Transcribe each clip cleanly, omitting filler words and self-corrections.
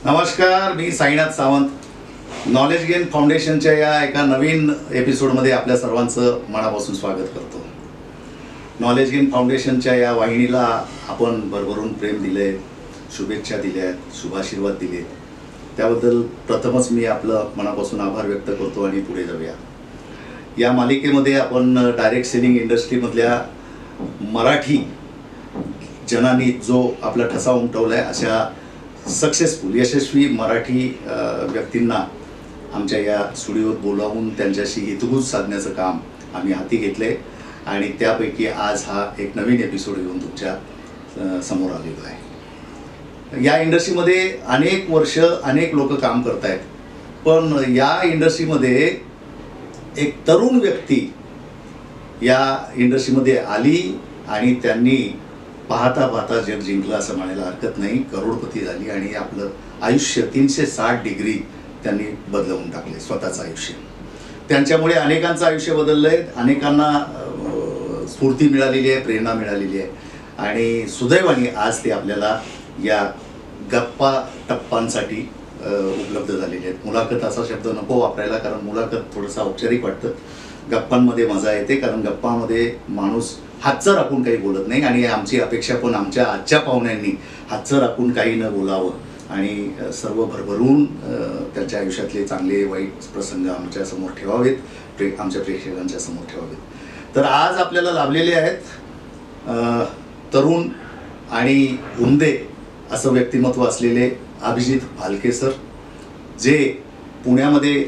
नमस्कार, मी Sainath Sawant. Knowledge gain फाउंडेशनच्या या एका नवीन एपिसोडमध्ये आपल्या सर्वांचं मनापासून स्वागत करतो. नॉलेज गेन फाउंडेशनच्या या वाहिनीला आपण भरभरून प्रेम दिले, शुभेच्छा दिल्या, शुभाशीर्वाद दिले, त्याबद्दल प्रथमच मी आपलं मनापासून आभार व्यक्त करतो आणि पुढे जाऊया. या मालिकेमध्ये आपण डायरेक्ट सेलिंग इंडस्ट्रीमधल्या मराठी जनांनी जो आपला ठसा उमटवला आहे अशा सक्सेसफुल यशस्वी मराठी व्यक्तींना आमच्या या स्टुडिओत बोलावून त्यांच्याशी हितगुज साधण्याचं काम आम्ही हाती घेतले आणि त्यापैकी आज हा एक नवीन एपिसोड घेऊन तुमच्या समोर आलेलो आहे. या इंडस्ट्रीमध्ये अनेक वर्ष अनेक लोक काम करत आहेत, पण या इंडस्ट्रीमध्ये एक तरुण व्यक्ती या इंडस्ट्रीमध्ये आली आणि त्यांनी पाहता पाहता जग जिंकलं असं म्हणायला हरकत नाही. करोडपती झाली आणि आपलं आयुष्य 360 डिग्री त्यांनी बदलवून टाकले, स्वतःचं आयुष्य. त्यांच्यामुळे अनेकांचं आयुष्य बदललं आहे, अनेकांना स्फूर्ती मिळालेली आहे, प्रेरणा मिळालेली आहे आणि सुदैवाने आज ते आपल्याला या गप्पा टप्पांसाठी उपलब्ध झालेले आहेत. मुलाखत असा शब्द नको वापरायला, कारण मुलाखत थोडंसं औपचारिक वाटतं. गप्पांमध्ये मजा येते, कारण गप्पामध्ये माणूस हातचं राखून काही बोलत नाही आणि आमची अपेक्षा पण आमच्या आजच्या पाहुण्यांनी हातचं राखून काही न बोलावं आणि सर्व भरभरून त्यांच्या आयुष्यातले चांगले वाईट प्रसंग आमच्या समोर ठेवावेत, आमच्या प्रेक्षकांच्या समोर ठेवावेत. तर आज आपल्याला लाभलेले आहेत तरुण आणि उमदे असं व्यक्तिमत्व असलेले अभिजित भालके सर, जे पुण्यामध्ये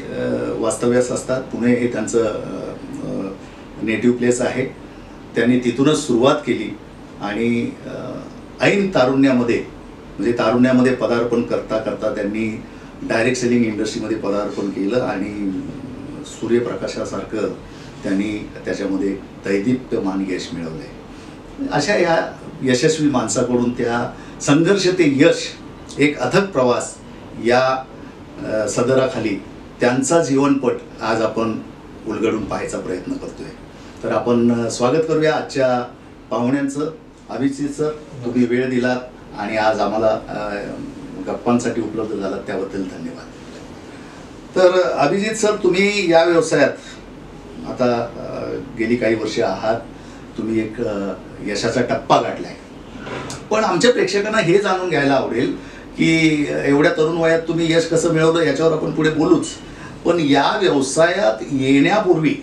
वास्तव्यास असतात. पुणे हे त्यांचं नेटिव्ह प्लेस आहे. त्यांनी तिथूनच सुरुवात केली आणि ऐन तारुण्यामध्ये म्हणजे तारुण्यामध्ये पदार्पण करता करता त्यांनी डायरेक्ट सेलिंग इंडस्ट्रीमध्ये पदार्पण केलं आणि सूर्यप्रकाशासारखं त्यांनी त्याच्यामध्ये दैदिप्यमान यश मिळवलं आहे. अशा या यशस्वी माणसाकडून त्या संघर्ष ते यश, एक अथक प्रवास या सदराखाली त्यांचा जीवनपट आज आपण उलगडून पाहायचा प्रयत्न करतोय. तर आपण स्वागत करूया आजच्या पाहुण्यांचं. अभिजित सर, तुम्ही वेळ दिलात आणि आज आम्हाला गप्पांसाठी उपलब्ध झालात, त्याबद्दल धन्यवाद. तर अभिजित सर, तुम्ही या व्यवसायात आता गेली काही वर्षे आहात. तुम्ही एक यशाचा टप्पा गाठलाय, पण आमच्या प्रेक्षकांना हे जाणून घ्यायला आवडेल की एवढ्या तरुण वयात तुम्ही यश कसं मिळवलं, याच्यावर आपण पुढे बोलूच. पण या व्यवसायात येण्यापूर्वी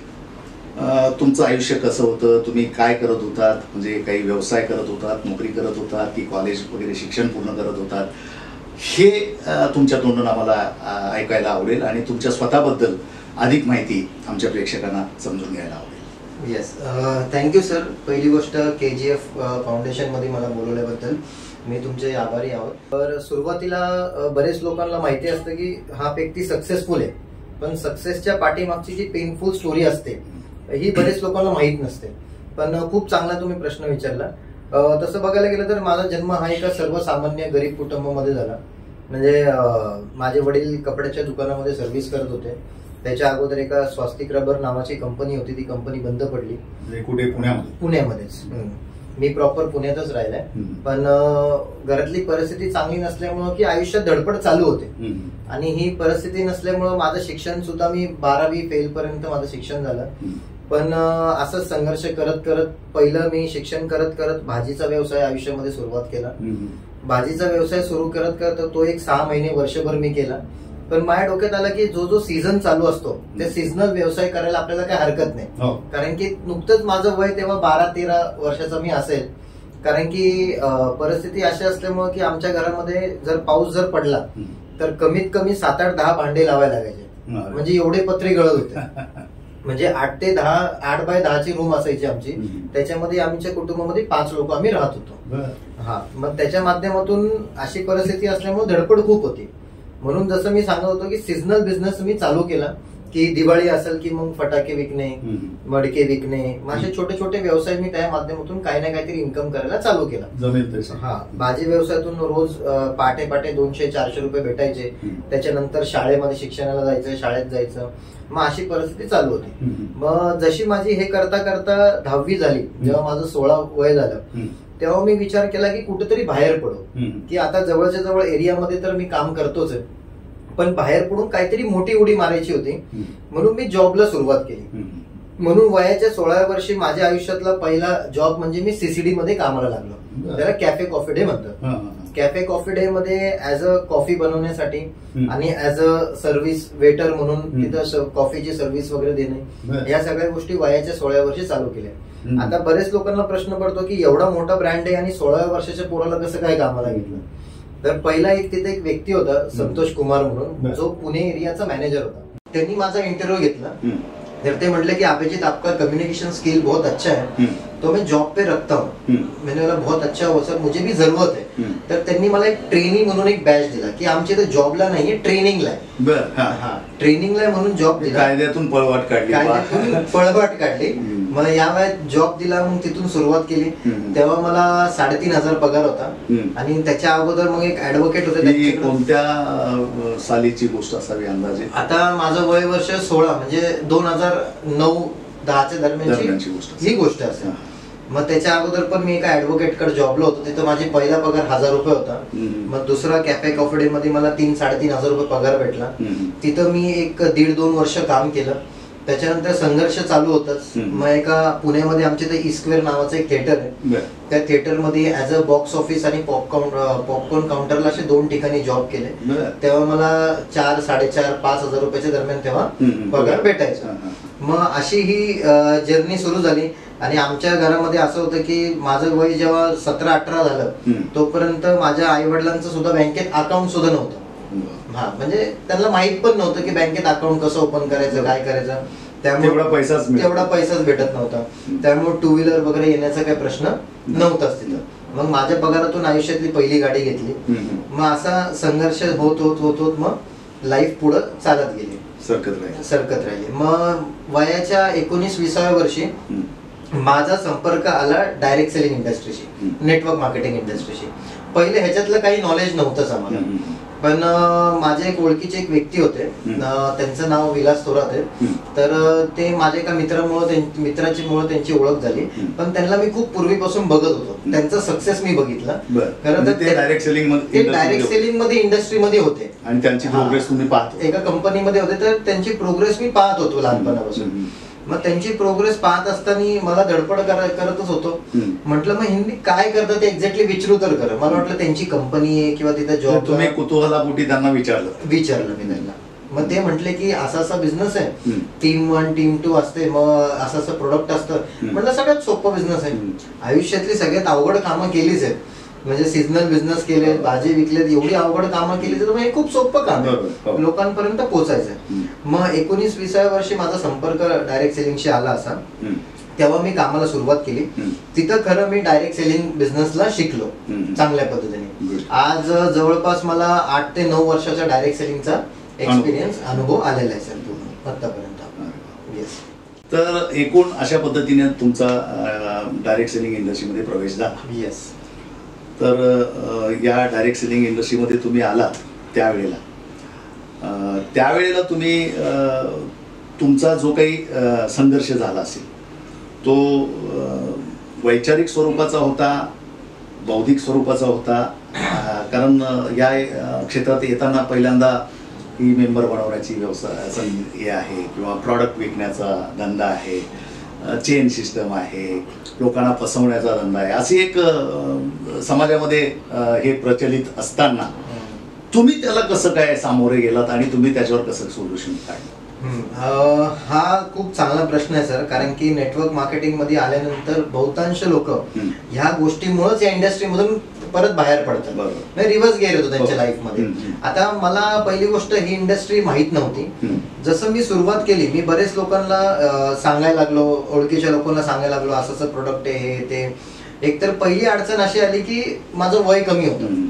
तुमचं आयुष्य कसं होतं, तुम्ही काय करत होतात, म्हणजे काही व्यवसाय करत होतात, नोकरी करत होतात की कॉलेज वगैरे शिक्षण पूर्ण करत होतात, हे तुमच्या तोंडून आम्हाला ऐकायला आवडेल आणि तुमच्या स्वतःबद्दल अधिक माहिती आमच्या प्रेक्षकांना समजून घ्यायला आवडेल. Yes, thank you sir. पहिली गोष्ट, KGF फाउंडेशनमध्ये मला बोलवल्याबद्दल मी तुमचे आभारी आहोत. तर सुरुवातीला बरेच लोकांना माहिती असतं की हा व्यक्ती सक्सेसफुल आहे, पण सक्सेसच्या पाठीमागची जी पेनफुल स्टोरी असते ही बरेच लोकांना माहीत नसते. पण खूप चांगला तुम्ही प्रश्न विचारला. तसं बघायला गेलं तर माझा जन्म हा एका सर्वसामान्य गरीब कुटुंबामध्ये झाला. म्हणजे माझे वडील कपड्याच्या दुकानामध्ये सर्व्हिस करत होते. त्याच्या अगोदर एका स्वास्तिक रबर नावाची कंपनी होती, ती कंपनी बंद पडली. कुठे? पुण्यामध्येच. मी प्रॉपर पुण्यातच राहिलाय, पण घरातली परिस्थिती चांगली नसल्यामुळं की आयुष्यात धडपड चालू होते आणि ही परिस्थिती नसल्यामुळं माझं शिक्षण सुद्धा, मी 12वी फेल पर्यंत माझं शिक्षण झालं. पण असंच संघर्ष करत करत पहिलं मी शिक्षण करत करत भाजीचा व्यवसाय आयुष्यामध्ये सुरुवात केला. भाजीचा व्यवसाय सुरू करत करत तो एक 6 महिने वर्षभर मी केला. पण माझ्या डोक्यात आलं की जो सीझन चालू असतो त्या सीझनल व्यवसाय करायला आपल्याला काही हरकत नाही, कारण की नुकतंच माझं वय तेव्हा 12-13 वर्षाचा मी असेल. कारण की परिस्थिती अशी असल्यामुळे की आमच्या घरामध्ये जर पाऊस जर पडला तर कमीत कमी 7-8-10 भांडे लावायला लागायचे. म्हणजे एवढे पत्रे गळत होते. म्हणजे 8 बाय 10ची रूम असायची आमची. त्याच्यामध्ये आमच्या कुटुंबामध्ये 5 लोक आम्ही राहत होतो. हा, मग त्याच्या माध्यमातून अशी परिस्थिती असल्यामुळे धडपड खूप होती. म्हणून जसं मी सांगत होतो की सीझनल बिझनेस मी चालू केला, की दिवाळी असेल की मग फटाके विकणे, मडके विकणे, असे छोटे छोटे व्यवसाय मी त्या माध्यमातून काही ना काहीतरी इन्कम करायला चालू केला. जमेल तसं. हा, भाजी व्यवसायातून रोज पहाटे 200-400 रुपये भेटायचे. त्याच्यानंतर शाळेमध्ये शिक्षणाला जायचं, शाळेत जायचं. मग अशी परिस्थिती चालू होती. मग जशी माझी हे करता करता 10वी झाली, जेव्हा माझं 16 वय झालं, तेव्हा मी विचार केला की कुठेतरी बाहेर पडू, की आता जवळच्या जवळ एरियामध्ये तर मी काम करतोच आहे, पण बाहेर पडून काहीतरी मोठी उडी मारायची होती. म्हणून मी जॉबला सुरुवात केली. म्हणून वयाच्या 16व्या वर्षी माझ्या आयुष्यातला पहिला जॉब म्हणजे मी सीसीडी मध्ये कामाला लागलो. त्याला कॅफे कॉफी डे म्हणतात. कॅफे कॉफी डे मध्ये ऍज अ कॉफी बनवण्यासाठी आणि ऍज अ सर्व्हिस वेटर म्हणून तिथं कॉफीची सर्व्हिस वगैरे देणे, या सगळ्या गोष्टी वयाच्या 16व्या वर्षी चालू केल्या. आता बरेच लोकांना प्रश्न पडतो की एवढा मोठा ब्रँड आहे आणि 16व्या वर्षाच्या पोराला कसं काय कामाला घेतलं. तर पहिला तिथे एक व्यक्ती होता संतोष कुमार म्हणून, जो पुणे एरियाचा मॅनेजर होता. त्यांनी माझा इंटरव्ह्यू घेतला. फिर ते म्हटले कि अभिजीत आपका कम्युनिकेशन स्किल बहुत अच्छा है, तो मैं जॉब पे रखता हूँ. मैंने बोला बहुत अच्छा हुआ सर, मुझे भी जरूरत है. तर त्यांनी मला एक ट्रेनिंग म्हणून एक बॅच दिला की आमच्या इथे जॉबला नाहीये, ट्रेनिंगला आहे. ट्रेनिंगला म्हणून जॉब दिला. कायद्यातून पळवाट काढली. मग या वयात जॉब दिला. मग तिथून सुरुवात केली. तेव्हा मला 3,500 पगार होता. आणि त्याच्या अगोदर मग एक ऍडव्होकेट होते. कोणत्या सालीची गोष्ट असावी अंदाजे? आता माझं वय वर्ष 16 म्हणजे 2009-10च्या दरम्यानची ही गोष्ट असेल. मग त्याच्या अगोदर पण मी एका ऍडव्होकेट कडे जॉबला होतो. तिथं माझी पहिला पगार 1,000 रुपये होता. मग दुसरा कॅफे कॉफी डे मध्ये मला 3-3,500 रुपये पगार भेटला. तिथं मी एक 1.5-2 वर्ष काम केलं. त्याच्यानंतर संघर्ष चालू होताच. मग एका पुण्यामध्ये आमच्या इथे स्क्वेअर नावाचं एक थिएटर आहे. त्या थिएटर मध्ये ऍज अ बॉक्स ऑफिस आणि पॉपकॉर्न काउंटरला असे 2 ठिकाणी जॉब केले. तेव्हा मला 4-4.5-5 हजार रुपयाच्या दरम्यान तेव्हा पगार भेटायचा. मग अशी ही जर्नी सुरू झाली. आणि आमच्या घरामध्ये असं होतं की माझं वय जेव्हा 17-18 झालं तोपर्यंत माझ्या आई वडिलांचं सुद्धा बँकेत अकाउंट सुद्धा नव्हतं. म्हणजे त्यांना माहित पण नव्हतं की बँकेत अकाउंट कसं ओपन करायचं, काय करायचं. त्यामुळे तेवढा पैसाच भेटत नव्हता. त्यामुळे 2 व्हीलर वगैरे येण्याचा काही प्रश्न नव्हताच तिथं. मग माझ्या पगारातून आयुष्यातली पहिली गाडी घेतली. मग असा संघर्ष होत होत होत होत मग लाईफ पुढे चालत गेली, सरकत राहिली. मग वयाच्या 19-20व्या वर्षी माझा संपर्क आला डायरेक्ट सेलिंग इंडस्ट्रीशी, नेटवर्क मार्केटिंग इंडस्ट्रीशी. पहिले ह्याच्यातलं काही नॉलेज नव्हतंच आम्हाला. पण माझे एक ओळखीचे एक व्यक्ती होते, त्यांचं नाव विलास थोरात आहे. तर ते माझ्या एका मित्राची मुळे त्यांची ओळख झाली. पण त्यांना मी खूप पूर्वीपासून बघत होतो. त्यांचा सक्सेस मी बघितला. खरं तर ते डायरेक्ट सेलिंग मध्ये इंडस्ट्रीमध्ये होते आणि त्यांची प्रोग्रेस तुम्ही पाहत, एका कंपनीमध्ये होते. तर त्यांची प्रोग्रेस मी पाहत होतो लहानपणापासून. मग त्यांची प्रोग्रेस पाहत असताना मला धडपड करतच होतो. म्हटलं मग हिंदी काय करतात ते एक्झॅक्टली विचारू तर कर. मला वाटलं त्यांची कंपनी आहे किंवा तिथे जॉब. तुम्ही कुतूहलापोटी त्यांना विचारलं मी त्यांना. मग ते म्हटले की असा असा बिझनेस आहे, टीम 1 टीम 2 असते, मग असं असं प्रोडक्ट असतं. म्हटलं सगळ्यात सोपं बिझनेस आहे. आयुष्यातली सगळ्यात अवघड कामं केलीच आहेत. म्हणजे सीझनल बिझनेस केले, भाजी विकलेत, एवढी अवघड कामं केली तर हे खूप सोपं काम आहे, लोकांपर्यंत पोहोचायचं. मग 19-20व्या वर्षी माझा संपर्क डायरेक्ट सेलिंगशी आला असा. तेव्हा मी कामाला सुरुवात केली. तिथं खरं मी डायरेक्ट सेलिंग बिझनेसला शिकलो चांगल्या पद्धतीने. आज जवळपास मला 8 ते 9 वर्षाचा डायरेक्ट सेलिंगचा एक्सपिरियन्स, अनुभव आलेला आहे सर पूर्ण आतापर्यंत. येस. तर एकूण अशा पद्धतीने तुमचा डायरेक्ट सेलिंग इंडस्ट्रीमध्ये प्रवेश झाला. येस. तर या डायरेक्ट सेलिंग इंडस्ट्रीमध्ये तुम्ही आलात त्यावेळेला तुम्ही तुमचा जो काही संघर्ष झाला असेल तो वैचारिक स्वरूपाचा होता, बौद्धिक स्वरूपाचा होता. कारण या क्षेत्रात येताना पहिल्यांदा ही मेंबर बनवण्याची व्यवसाय हे आहे किंवा प्रॉडक्ट विकण्याचा धंदा आहे, चेन सिस्टम आहे, लोकांना फसवण्याचा धंदा आहे, अशी एक समाजामध्ये हे प्रचलित असताना तुम्ही त्याला कसं काय सामोरे गेलात आणि तुम्ही त्याच्यावर कसं सोल्युशन काढलं? हा खूप चांगला प्रश्न आहे सर. कारण की नेटवर्क मार्केटिंग मध्ये आल्यानंतर बहुतांश लोक ह्या गोष्टीमुळेच या इंडस्ट्रीमधून परत बाहेर पडतात, रिव्हर्स गेअर होतो त्यांच्या लाईफ मध्ये. आता मला पहिली गोष्ट ही इंडस्ट्री माहित नव्हती. जसं मी सुरुवात केली, मी बरेच लोकांना सांगायला लागलो, ओळखीच्या लोकांना सांगायला लागलो असं असं प्रोडक्ट आहे हे ते. एकतर पहिली अडचण अशी आली की माझं वय कमी होतं.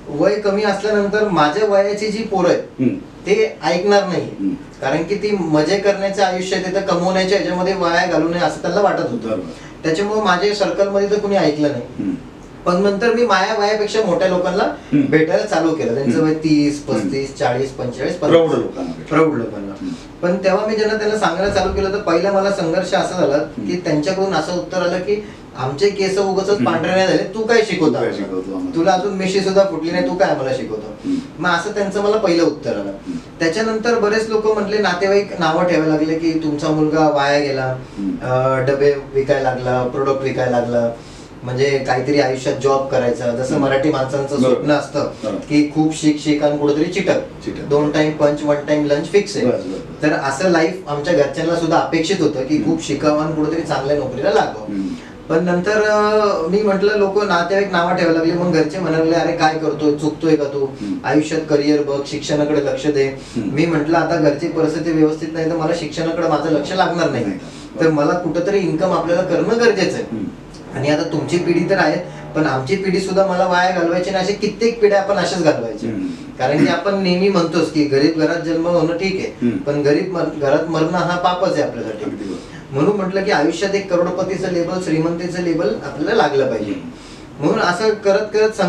वय कमी असल्यानंतर माझ्या वयाची जी पोरं आहेत ते ऐकणार नाही. कारण की ती मजे करण्याचं आयुष्य तिथं कमवण्याच्या ह्याच्यामध्ये वाया घालू नये असं त्यांना वाटत होतं. त्याच्यामुळे माझ्या सर्कलमध्ये तर कुणी ऐकलं नाही. पण नंतर मी माझ्या वयापेक्षा मोठ्या लोकांना भेटायला चालू केलं. त्यांचं वय 30, 35, 40, 45 प्रौढ लोकांना. पण तेव्हा मी त्यांना सांगायला चालू केलं तर पहिला मला संघर्ष असा झाला की त्यांच्याकडून असं उत्तर आलं की आमचे केस उगाच पांढरे नाही झाले, तू काय शिकवतो, तुला अजून मिशी सुद्धा फुटली नाही, तू काय मला शिकवतो. मग असं त्यांचं मला पहिलं उत्तर आलं. त्याच्यानंतर बरेच लोक म्हटले, नातेवाईक नावं ठेवायला लागले की तुमचा मुलगा वाया गेला, डबे विकायला लागला, प्रोडक्ट विकायला लागला, म्हणजे काहीतरी आयुष्यात जॉब करायचा. जसं मराठी माणसांचं स्वप्न असतं की खूप शिक आणि कुठेतरी चिटक, 2 टाइम पंच 1 टाइम लंच फिक्स आहे. तर असं लाईफ आमच्या घरच्यांना सुद्धा अपेक्षित होतं की खूप शिकावं आणि कुठेतरी चांगल्या नोकरीला लागावं. पण नंतर मी म्हटलं, लोक नातेवाईक नावं ठेवायला लागले. मग घरचे म्हणाले, अरे काय करतोय, चुकतोय का तू, आयुष्यात करिअर बघ, शिक्षणाकडे लक्ष दे. मी म्हटलं आता घरची परिस्थिती व्यवस्थित नाही तर मला शिक्षणाकडे माझं लक्ष लागणार नाही, तर मला कुठंतरी इन्कम आपल्याला करणं गरजेचं आहे. आणि आता तुमची पिढी तर आहे, पण आमची पिढी सुद्धा मला वाया घालवायची नाही, असे कित्येक पिढ्या आपण अशाच घालवायचे. कारण की आपण नेहमी म्हणतोच की गरीब घरात जन्म होणं ठीक आहे, पण गरीब घरात मरणं हा पापच आहे आपल्यासाठी. म्हणून म्हटलं की आयुष्यात एक करोडपतीचं लेबल, श्रीमंतीचं लेबल आपल्याला लागलं पाहिजे. म्हणून असं करत करत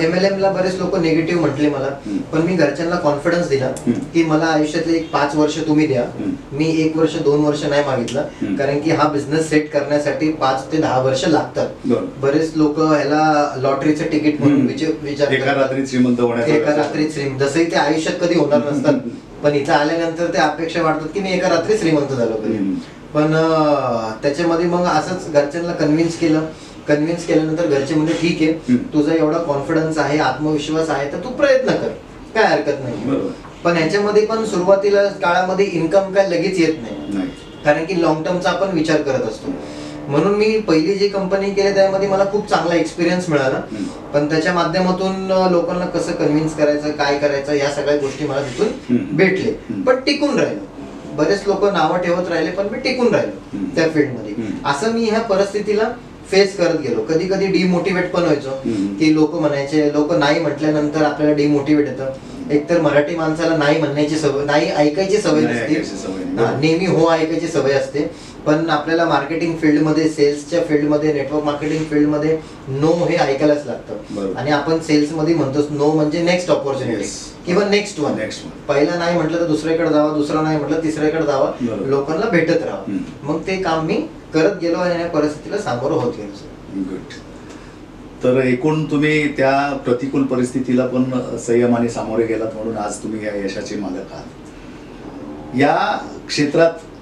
MLM ला बरेच लोक निगेटिव्ह म्हटले मला. पण मी घरच्यांना कॉन्फिडन्स दिला की मला आयुष्यातले 5 वर्ष तुम्ही द्या, मी 1 वर्ष 2 वर्ष नाही मागितलं. कारण की हा बिझनेस सेट करण्यासाठी 5 ते 10 वर्ष लागतात. बरेच लोक ह्याला लॉटरीचं तिकीट म्हणून विचार, एका रात्रीत श्रीमंत, जसंही ते आयुष्यात कधी होणार नसतात, पण इथं आल्यानंतर ते अपेक्षा वाटतात की मी एका रात्री श्रीमंत झालो पाहिजे. पण त्याच्यामध्ये मग असंच घरच्यांना कन्व्हिन्स केल्यानंतर घरचे म्हणजे ठीक आहे, तुझा एवढा कॉन्फिडन्स आहे, आत्मविश्वास आहे, तर तू प्रयत्न कर, काय हरकत नाही. पण ह्याच्यामध्ये पण सुरुवातीला काळामध्ये इन्कम काय लगेच येत नाही, कारण की लॉंग टर्मचा आपण विचार करत असतो. म्हणून मी पहिली जी कंपनी केली त्यामध्ये मला खूप चांगला एक्सपिरियन्स मिळाला. पण त्याच्या माध्यमातून लोकांना कसं कन्व्हिन्स करायचं, काय करायचं, या सगळ्या गोष्टी मला तिथून भेटले. पण टिकून राहिलो. बरेच लोक नावं ठेवत राहिले, पण मी टिकून राहिलो त्या फील्डमध्ये. असं मी ह्या परिस्थितीला फेस करत गेलो. कधी कधी डिमोटिवेट पण व्हायचो की लोक म्हणायचे, लोक नाही म्हटल्यानंतर आपल्याला डिमोटिवेट येतं. एकतर मराठी माणसाला नाही म्हणण्याची सवय, नाही ऐकायची सवय नसते, नेहमी हो ऐकायची सवय असते. पण आपल्याला मार्केटिंग फील्डमध्ये, सेल्सच्या फील्डमध्ये, नेटवर्क मार्केटिंग फील्डमध्ये नो हे ऐकायलाच लागतं. आणि आपण सेल्स मध्ये म्हणतो नो म्हणजे नेक्स्ट ऑपॉर्च्युनिटी किंवा नेक्स्ट वन. पहिला नाही म्हटलं तर दुसऱ्याकडे जावा, दुसरा नाही म्हटलं तिसऱ्याकडे जावा, लोकांना भेटत राहा. मग ते काम मी करत गेलो आणि या परिस्थितीला सामोरं होत गेलो. गुड. तर एकूण तुम्ही त्या प्रतिकूल परिस्थितीला पण संयमाने सामोरे गेलात, म्हणून आज तुम्ही या यशाचे मालक आहात. या क्षेत्रात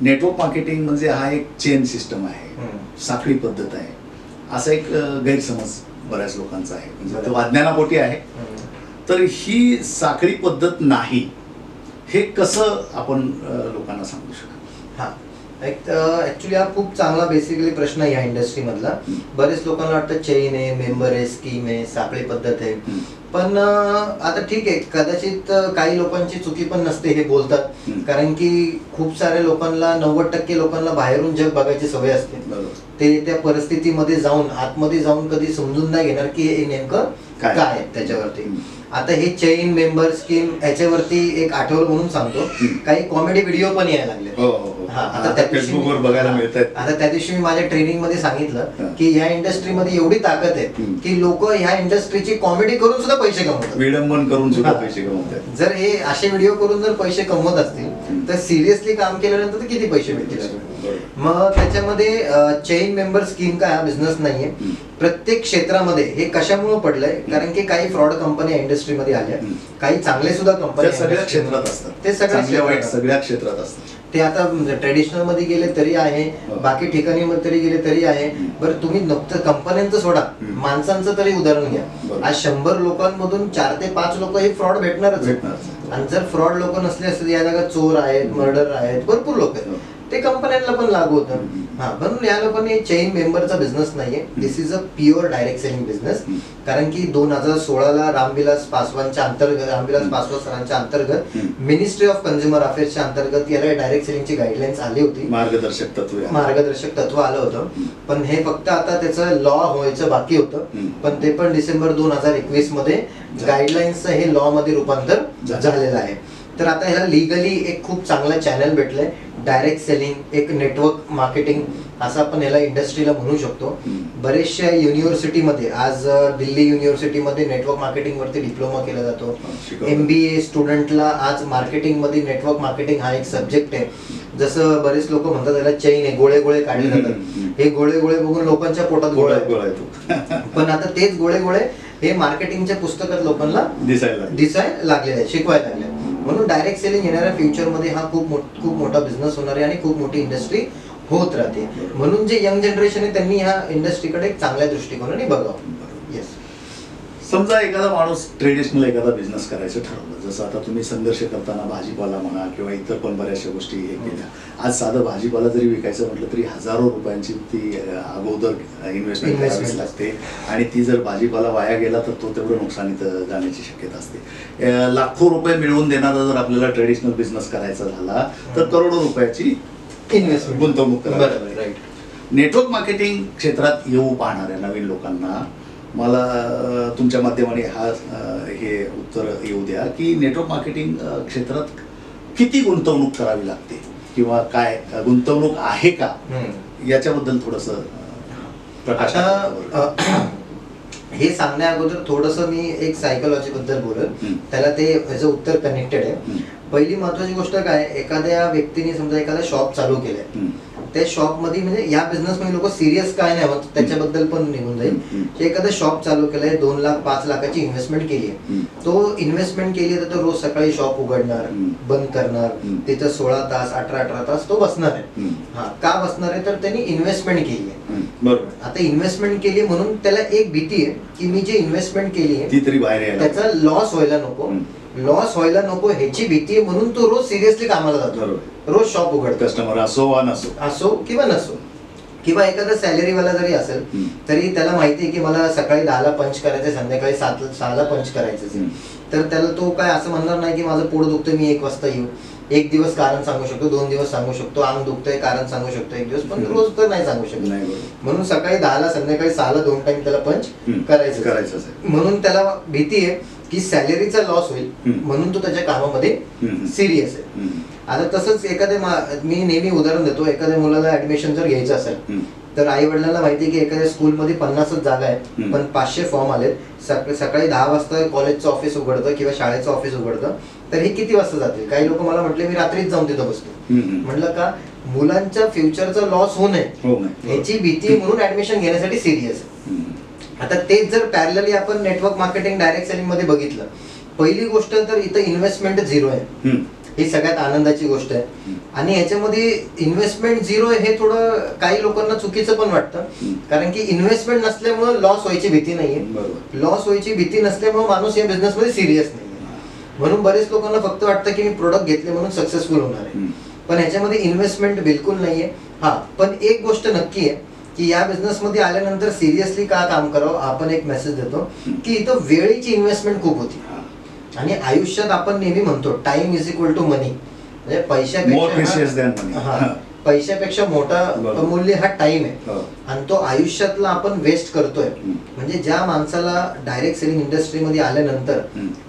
नेटवर्क मार्केटिंग म्हणजे हा एक चेन सिस्टम आहे, साखळी पद्धत आहे, असा एक गैरसमज बऱ्याच लोकांचा आहे, म्हणजे तो अज्ञानापोटी आहे. तर ही साखळी पद्धत नाही, हे कसं आपण लोकांना सांगू शकतो? हा, ऍक्च्युली हा खूप चांगला बेसिकली प्रश्न आहे या इंडस्ट्री मधला. बरेच लोकांना वाटतं चेन आहे, मेंबर आहे, स्कीम आहे, साखळी पद्धत आहे. पण आता ठीक आहे, कदाचित काही लोकांची चुकी पण नसते हे बोलतात, कारण की खूप साऱ्या लोकांना, 90% लोकांना बाहेरून जग बघायची सवय असते. ते त्या परिस्थितीमध्ये जाऊन, आतमध्ये जाऊन कधी समजून नाही घेणार की हे नेमकं काय आहे त्याच्यावरती. आता हे चेन, मेंबर, स्कीम याच्यावरती एक आठवण म्हणून सांगतो, काही कॉमेडी व्हिडिओ पण यायला लागले. आता त्या दिवशी मी माझ्या ट्रेनिंग मध्ये सांगितलं की ह्या इंडस्ट्रीमध्ये एवढी ताकद आहे की लोक ह्या इंडस्ट्रीची कॉमेडी करून सुद्धा पैसे कमवतात, विडंबन करून सुद्धा पैसे कमवतात. जर हे असे व्हिडिओ करून जर पैसे कमवत असतील तर सिरियसली काम केल्यानंतर किती पैसे भेटतील. मग त्याच्यामध्ये चेन, मेंबर, स्कीम काय हा बिझनेस नाहीये. प्रत्येक क्षेत्रामध्ये हे कशामुळे पडलंय, कारण की काही फ्रॉड कंपन्या इंडस्ट्रीमध्ये आल्या, काही चांगले सुद्धा कंपन्या सगळ्या क्षेत्रात असतात, ते सगळ्या क्षेत्रात असतात. ते आता ट्रेडिशनल मध्ये गेले तरी आहे, बाकी ठिकाणी तरी गेले तरी आहे. बरं, तुम्ही नुकतं कंपन्यांचं सोडा, माणसांचं तरी उदाहरण घ्या. आज 100 लोकांमधून 4 ते 5 लोक हे फ्रॉड भेटणारच. आणि जर फ्रॉड लोक नसले असते, या जागा चोर आहेत, मर्डर आहेत, भरपूर लोक आहेत, ते कंपन्यांना पण लागू होतं. म्हणून या लोकांनी चेन मेंबरचा बिझनेस नाहीये, this is a pure direct selling business. कारण की 2016ला रामविलास पासवान सरांच्या अंतर्गत मिनिस्ट्री ऑफ कंझ्युमर अफेअर्सच्या अंतर्गत याला डायरेक्ट सेलिंगची गाईडलाईन्स आली होती, मार्गदर्शक तत्व आलं होतं. पण हे फक्त आता त्याचं लॉ व्हायचं बाकी होतं, पण ते पण डिसेंबर 2021 मध्ये गाईडलाईन्सचं हे लॉ मध्ये रूपांतर झालेलं आहे. तर आता ह्याला लिगली एक खूप चांगला चॅनल भेटलंय, डायरेक्ट सेलिंग, एक नेटवर्क मार्केटिंग असं आपण याला इंडस्ट्रीला म्हणू शकतो. बरेचशा युनिव्हर्सिटीमध्ये आज दिल्ली युनिव्हर्सिटीमध्ये नेटवर्क मार्केटिंग वरती डिप्लोमा केला जातो. MBA स्टुडंटला आज मार्केटिंग मध्ये नेटवर्क मार्केटिंग हा एक सब्जेक्ट आहे. जसं बरेच लोक म्हणतात त्याला चैन आहे, गोळे गोळे काढले जातात. हे गोळे गोळे बघून लोकांच्या पोटात गोळा येतो. पण आता तेच गोळे गोळे हे मार्केटिंगच्या पुस्तकात लोकांना दिसायला लागलेले आहेत, शिकवायला लागले. म्हणून डायरेक्ट सेलिंग येणाऱ्या फ्युचरमध्ये हा खूप मोठा बिझनेस होणार आहे आणि खूप मोठी इंडस्ट्री होत राहते. म्हणून जे यंग जनरेशन आहे त्यांनी ह्या इंडस्ट्रीकडे एक चांगल्या दृष्टिकोनाने बघावं. येस. समजा एखादा माणूस ट्रेडिशनल एखादा बिझनेस करायचं ठरवलं, जसं आता तुम्ही संघर्ष करताना भाजीपाला म्हणा किंवा इतर पण बऱ्याचशा गोष्टी हे केल्या. आज साधं भाजीपाला जरी विकायचं म्हटलं तरी हजारो रुपयांची ती अगोदर इन्व्हेस्टमेंट करावीच लागते आणि ती जर भाजीपाला वाया गेला तर तो तेवढं नुकसानीत जाण्याची शक्यता असते. लाखो रुपये मिळवून देणारा जर आपल्याला ट्रेडिशनल बिझनेस करायचा झाला तर करोडो रुपयाची इन्व्हेस्टमेंट गुंतवणूक करावी. राईट. नेटवर्क मार्केटिंग क्षेत्रात येऊ पाहणाऱ्या नवीन लोकांना मला तुमच्या माध्यमाने हे उत्तर येऊ द्या की नेटवर्क मार्केटिंग क्षेत्रात किती गुंतवणूक करावी लागते किंवा काय गुंतवणूक आहे का, याच्याबद्दल थोडस प्रकाश. हे सांगण्या अगोदर थोडस मी एक सायकोलॉजी बद्दल बोलेल, त्याला ते याचं उत्तर कनेक्टेड आहे. पहिली महत्वाची गोष्ट काय, एखाद्या व्यक्तीने समजा एखादा शॉप चालू केलाय, त्या शॉप मध्ये म्हणजे या बिझनेस मध्ये लोक सिरियस काय नाही होत त्याच्याबद्दल पण निघून जाईल. एखादा शॉप चालू केलाय, 2 लाख 5 लाखाची इन्व्हेस्टमेंट केली आहे, तो इन्व्हेस्टमेंट केली तर तो रोज सकाळी शॉप उघडणार, बंद करणार, तिथं 16 तास 18 तास तो बसणार आहे. हा का बसणार आहे तर त्यांनी इन्व्हेस्टमेंट केली आहे. बरोबर. आता इन्व्हेस्टमेंट केली म्हणून त्याला एक भीती आहे की मी जे इन्व्हेस्टमेंट केली आहे ती तरी बाहेर त्याचा लॉस व्हायला नको ह्याची भीती आहे. म्हणून तो रोज सिरियसली कामाला जातो, रोज शॉप उघडतो. कस्टमर असो किंवा नसो, किंवा एखादा सॅलरीवाला जरी असेल तरी त्याला माहिती आहे की मला सकाळी 10ला पंच करायचं, संध्याकाळी 6ला पंच करायचं. तर त्याला तो काय असं म्हणणार नाही की माझं पोट दुखतंय मी 1 वाजता येऊ. एक दिवस कारण सांगू शकतो, 2 दिवस सांगू शकतो, अंग दुखतंय कारण सांगू शकतो 1 दिवस, पण रोज तर नाही सांगू शकत. म्हणून सकाळी 10ला संध्याकाळी 6ला 2 टाइम त्याला पंच करायचं. म्हणून त्याला भीती आहे की सॅलरीचा लॉस होईल, म्हणून तो त्याच्या कामामध्ये सिरियस आहे. आता तसंच मी नेहमी उदाहरण देतो, एखाद्या मुलाला ऍडमिशन जर घ्यायचं असेल तर आई वडिलांना माहिती आहे की एखाद्या स्कूलमध्ये 50च जागा आहे पण 500 फॉर्म आलेत. सकाळी 10 वाजता कॉलेजचं ऑफिस उघडतं किंवा शाळेचं ऑफिस उघडतं, तर हे किती वाजता जातील? काही लोक मला म्हटले मी रात्रीच जाऊन तिथं बसतो. म्हटलं का, मुलांच्या फ्युचरचा लॉस होऊ नये याची भीती म्हणून ऍडमिशन घेण्यासाठी सिरियस आहे. आता तेच जर पॅरलली आपण नेटवर्क मार्केटिंग डायरेक्ट सेलिंग मध्ये बघितलं, पहिली गोष्ट तर इथं इन्व्हेस्टमेंट 0 आहे, ही सगळ्यात आनंदाची गोष्ट आहे. आणि याच्यामध्ये इन्व्हेस्टमेंट 0 आहे हे थोडं काही लोकांना चुकीचं पण वाटतं, कारण की इन्व्हेस्टमेंट नसल्यामुळे लॉस व्हायची भीती नाहीये. लॉस व्हायची भीती नसल्यामुळे माणूस या बिझनेस मध्ये सिरियस नाहीये. म्हणून बरेच लोकांना फक्त वाटतं की मी प्रोडक्ट घेतले म्हणून सक्सेसफुल होणार आहे, पण ह्याच्यामध्ये इन्व्हेस्टमेंट बिलकुल नाहीये. हा, पण एक गोष्ट नक्की आहे की या बिझनेस मध्ये आल्यानंतर सिरियसली का काम करावं, आपण एक मेसेज देतो की इथं वेळेची इन्व्हेस्टमेंट खूप होती. आणि आयुष्यात आपण नेहमी म्हणतो टाइम इज इक्वल टू मनी, म्हणजे पैशापेक्षा मोठा मूल्य हा टाइम आहे. आणि तो आयुष्यातला आपण वेस्ट करतोय. म्हणजे ज्या माणसाला डायरेक्ट सेलिंग इंडस्ट्रीमध्ये आल्यानंतर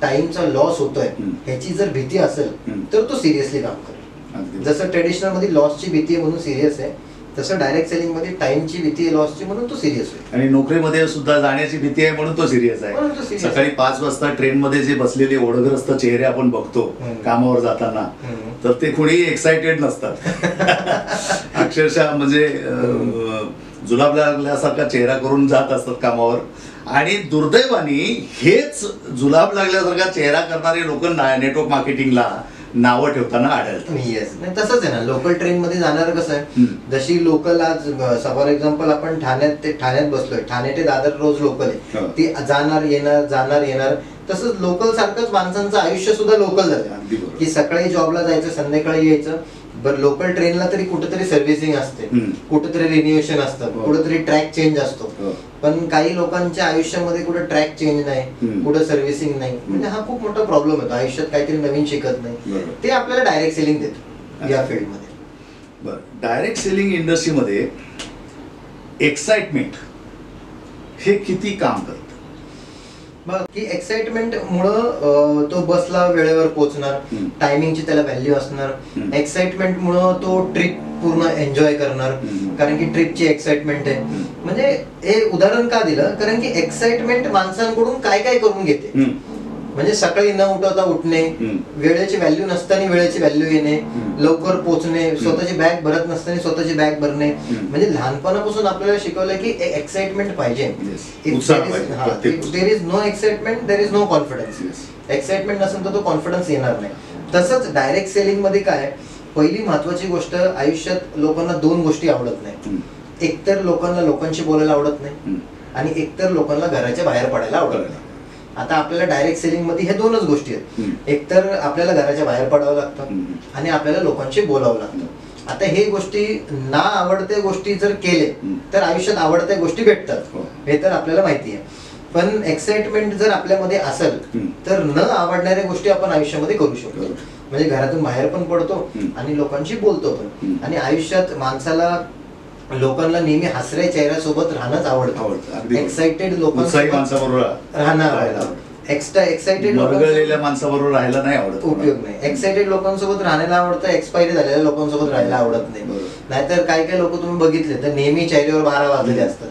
टाइमचा लॉस होतोय ह्याची जर भीती असेल तर तो सिरियसली काम करेल. जसं ट्रेडिशनल मध्ये लॉसची भीती आहे म्हणून सिरियस आहे, तसं डायरेक्ट सेलिंग मध्ये टाइमची भीती आहे लॉसची म्हणून तो सिरियस आहे. आणि नोकरीमध्ये सुद्धा जाण्याची भीती आहे म्हणून तो सिरियस आहे. सकाळी 5 वाजता ट्रेन मध्ये जे बसलेले ओढग्रस्त चेहरे आपण बघतो कामावर जाताना, तर ते कोणी एक्साइटेड नसतात. अक्षरशः म्हणजे जुलाब लागल्यासारखा चेहरा करून जात असतात कामावर. आणि दुर्दैवाने हेच जुलाब लागल्यासारखा चेहरा करणारे लोक नेटवर्क मार्केटिंगला नावं ठेवताना आढळतात. येस, तसंच आहे ना. लोकल ट्रेन मध्ये जाणार कसं आहे, जशी लोकल आज फॉर एक्झाम्पल आपण ठाण्यात बसलोय, ठाणे ते दादर रोज लोकल आहे, ती जाणार येणार. तसंच लोकल सारखंच माणसांचं आयुष्य सुद्धा लोकल झालं की सकाळी जॉबला जायचं, संध्याकाळी यायचं. बरं, लोकल ट्रेनला तरी कुठेतरी सर्व्हिसिंग असते, कुठेतरी रिन्युएशन असतं, कुठेतरी ट्रॅक चेंज असतो. पण काही लोकांच्या आयुष्यामध्ये कुठे ट्रॅक चेंज नाही, कुठे सर्व्हिसिंग नाही. म्हणजे हा खूप मोठा प्रॉब्लेम होतो, आयुष्यात काहीतरी नवीन शिकत नाही. ते आपल्याला डायरेक्ट सेलिंग देतो या फील्डमध्ये. बरं, डायरेक्ट सेलिंग इंडस्ट्रीमध्ये एक्साइटमेंट हे किती काम करतं? बघ की एक्साइटमेंट मुळे तो बसला वेळेवर पोहोचणार, टायमिंगची त्याला व्हॅल्यू असणार, एक्साइटमेंट मुळे तो ट्रिप पूर्ण एन्जॉय करणार, कारण की ट्रिपची एक्साइटमेंट आहे. म्हणजे हे उदाहरण का दिलं, कारण की एक्साइटमेंट माणसांकडून काय काय करून घेते. म्हणजे सकाळी न उठवता उठणे, वेळेची व्हॅल्यू नसताना वेळेची व्हॅल्यू येणे, लवकर पोहोचणे, स्वतःची बॅग भरत नसताना स्वतःची बॅग भरणे. म्हणजे लहानपणापासून आपल्याला शिकवलं की एक्साइटमेंट पाहिजे. There is no excitement, there is no confidence. Excitement नसेल तर तो कॉन्फिडन्स येणार नाही. तसंच डायरेक्ट सेलिंग मध्ये काय, पहिली महत्वाची गोष्ट, आयुष्यात लोकांना दोन गोष्टी आवडत नाही. एकतर लोकांना लोकांशी बोलायला आवडत नाही, आणि एकतर लोकांना घराच्या बाहेर पडायला आवडत नाही. आता आपल्याला डायरेक्ट सेलिंग मध्ये हे दोनच गोष्टी आहेत. एकतर आपल्याला घराच्या बाहेर पडावं लागतं आणि आपल्याला लोकांशी बोलावं लागतं. आता हे गोष्टी ना आवडत्या गोष्टी जर केले तर आयुष्यात आवडत्या गोष्टी भेटतात, हे तर आपल्याला माहिती आहे. पण एक्साइटमेंट जर आपल्यामध्ये असेल तर न आवडणाऱ्या गोष्टी आपण आयुष्यामध्ये करू शकतो. म्हणजे घरातून बाहेर पण पडतो आणि लोकांशी बोलतो पण. आणि आयुष्यात माणसाला लोकांना नेहमी हसऱ्या चेहऱ्यासोबत राहणंच आवडतं. एक्साइटेड माणसाबरोबर राहणं आवडतं. एक्स्ट्रा एक्साइटेड माणसाबरोबर राहायला नाही आवडत, उपयोग नाही. एक्साइटेड लोकांसोबत राहायला आवडतं, एक्सपायरी झालेल्या लोकांसोबत राहायला आवडत नाही. नाहीतर काही काही लोक तुम्ही बघितले तर नेहमी चेहऱ्यावर 12 वाजलेले असतात.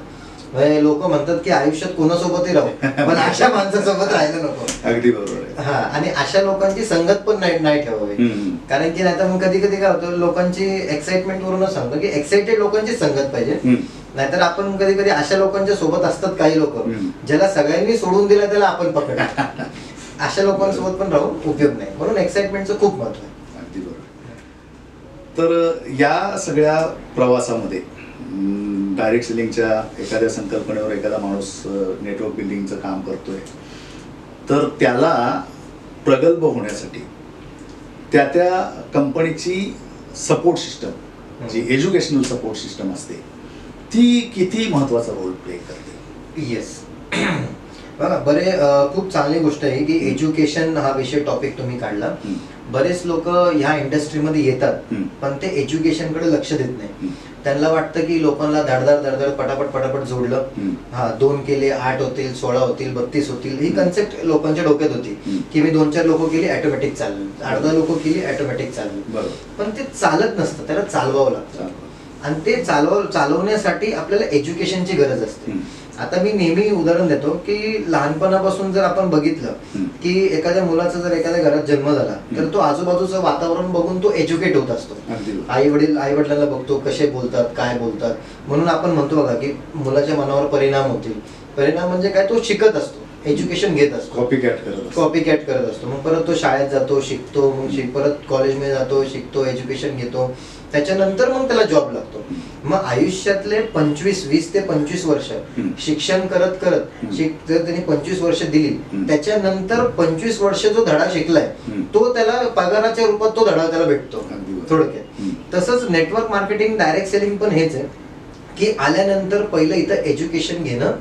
लोक म्हणतात की आयुष्यात कोणासोबतही राहू, पण अशा माणसासोबत राहायला नको. अगदी बरोबर. हा, आणि अशा लोकांची संगत पण नाही ठेवावी. कारण की नाही तर मग कधी कधी काय होतं, लोकांची एक्साइटमेंट वरूनच सांगतो की एक्साइटेड लोकांची संगत पाहिजे. नाहीतर आपण कधी कधी अशा लोकांच्या सोबत असतात काही लोक ज्याला सगळ्यांनी सोडून दिला त्याला आपण पकड. अशा लोकांसोबत पण राहून उपयोग नाही. म्हणून एक्साइटमेंटचं खूप महत्व आहे. अगदी बरोबर. तर या सगळ्या प्रवासामध्ये डायरेक्ट सेलिंगच्या एखाद्या संकल्पनेवर एखादा माणूस नेटवर्क बिल्डिंगचं काम करतोय, तर त्याला प्रगल्भ होण्यासाठी त्या त्या कंपनीची सपोर्ट सिस्टम, जी एज्युकेशनल सपोर्ट सिस्टम असते, ती किती महत्वाचा रोल प्ले करते. येस, बघा बरे खूप चांगली गोष्ट आहे की एज्युकेशन हा विषय टॉपिक तुम्ही काढला. बरेच लोक ह्या इंडस्ट्रीमध्ये येतात पण ते एज्युकेशनकडे लक्ष देत नाही. त्यांना वाटतं की लोकांना धडधड पटापट जोडलं, हा 2 केले 8 होतील, 16 होतील, 32 होतील, ही कन्सेप्ट लोकांच्या डोक्यात होती की मी 2-4 लोक केली ऑटोमॅटिक चाललं, 8-10 लोक केली ऑटोमॅटिक चाललं. पण ते चालत नसतं, त्याला चालवावं लागतं. आणि ते चालवण्यासाठी आपल्याला एज्युकेशनची गरज असते. आता मी नेहमी उदाहरण देतो की लहानपणापासून जर आपण बघितलं की एखाद्या मुलाचा जर एखाद्या घरात जन्म झाला तर तो आजूबाजूचं वातावरण बघून तो एज्युकेट होत असतो. आई वडिलांना बघतो कसे बोलतात, काय बोलतात. म्हणून आपण म्हणतो बघा की मुलाच्या मनावर परिणाम होतील. परिणाम म्हणजे काय, तो शिकत असतो, एज्युकेशन घेत असतो, कॉपी कॅट करत असतो. मग परत तो शाळेत जातो, शिकतो, मग परत कॉलेजमध्ये जातो, शिकतो, एज्युकेशन घेतो, त्याच्यानंतर मग त्याला जॉब लागतो. मग आयुष्यातले 20 ते 25 वर्ष शिक्षण करत करत जर त्यांनी 25 वर्ष दिली, त्याच्यानंतर 25 वर्ष जो धडा शिकलाय तो त्याला पगाराच्या रूपात तो धडा त्याला भेटतो थोडक्यात. तसंच नेटवर्क मार्केटिंग, डायरेक्ट सेलिंग पण हेच आहे की आल्यानंतर पहिलं इथं एज्युकेशन घेणं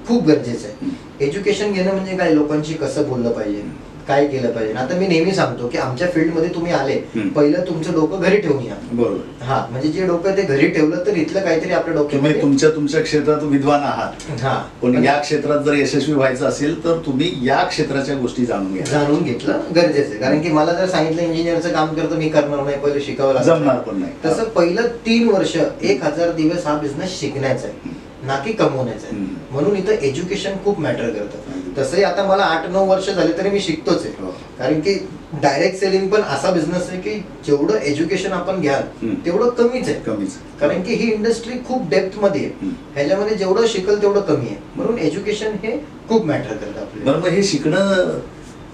खूप गरजेचं आहे. एज्युकेशन घेणं म्हणजे काय, लोकांशी कसं बोललं पाहिजे, काय केलं पाहिजे. आता मी नेहमी सांगतो की आमच्या फील्डमध्ये तुम्ही आले, पहिलं तुमचं डोकं घरी ठेवून या. बरोबर. हा, म्हणजे जे डोकं ते घरी ठेवलं तर इथलं काहीतरी आपल्या डोक्यामध्ये, तुमच्या क्षेत्रात विद्वान आहात, हा, पण या क्षेत्रात जर यशस्वी व्हायचं असेल तर तुम्ही या क्षेत्राच्या गोष्टी जाणून घेतलं गरजेचं आहे. कारण की मला जर सांगितलं इंजिनिअरचं काम करतं, मी करणार नाही, पहिलं शिकावं जमणार पण नाही. तसं पहिलं 3 वर्ष 1000 दिवस हा बिझनेस शिकण्याचा आहे, ना की कमवण्याचं आहे. म्हणून इथं एज्युकेशन खूप मॅटर करतं. तसंही आता मला 8-9 वर्ष झाले तरी मी शिकतोच आहे. कारण की डायरेक्ट सेलिंग पण असा बिझनेस आहे की जेवढं एज्युकेशन आपण घ्याल तेवढं कमीच आहे. कारण की ही इंडस्ट्री खूप डेप्थ मध्ये आहे, ह्याच्यामध्ये जेवढं शिकल तेवढं कमी आहे. म्हणून एज्युकेशन हे खूप मॅटर करतं आपल्याला. बरोबर. हे शिकणं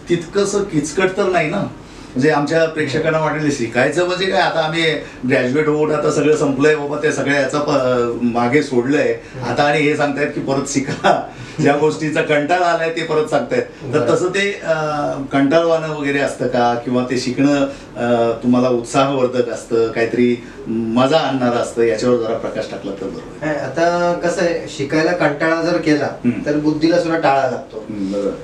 तितकंसं किचकट तर नाही ना. म्हणजे आमच्या प्रेक्षकांना वाटेल शिकायचं म्हणजे काय, आता आम्ही ग्रॅज्युएट होऊन आता सगळं संपलंय बाबा, ते सगळ्या याचा मागे सोडलंय आता, आणि हे सांगतायत की परत शिका, ज्या गोष्टीचा कंटाळा आलाय ते परत सांगतायत. तर तसं ते कंटाळवाणं वगैरे असतं का, किंवा ते शिकणं तुम्हाला उत्साहवर्धक असतं, काहीतरी मजा आणणारं असतं, याच्यावर जरा प्रकाश टाकला तर बरोबर. आता कसं आहे, शिकायला कंटाळा जर केला तर बुद्धीला सुद्धा टाळा लागतो.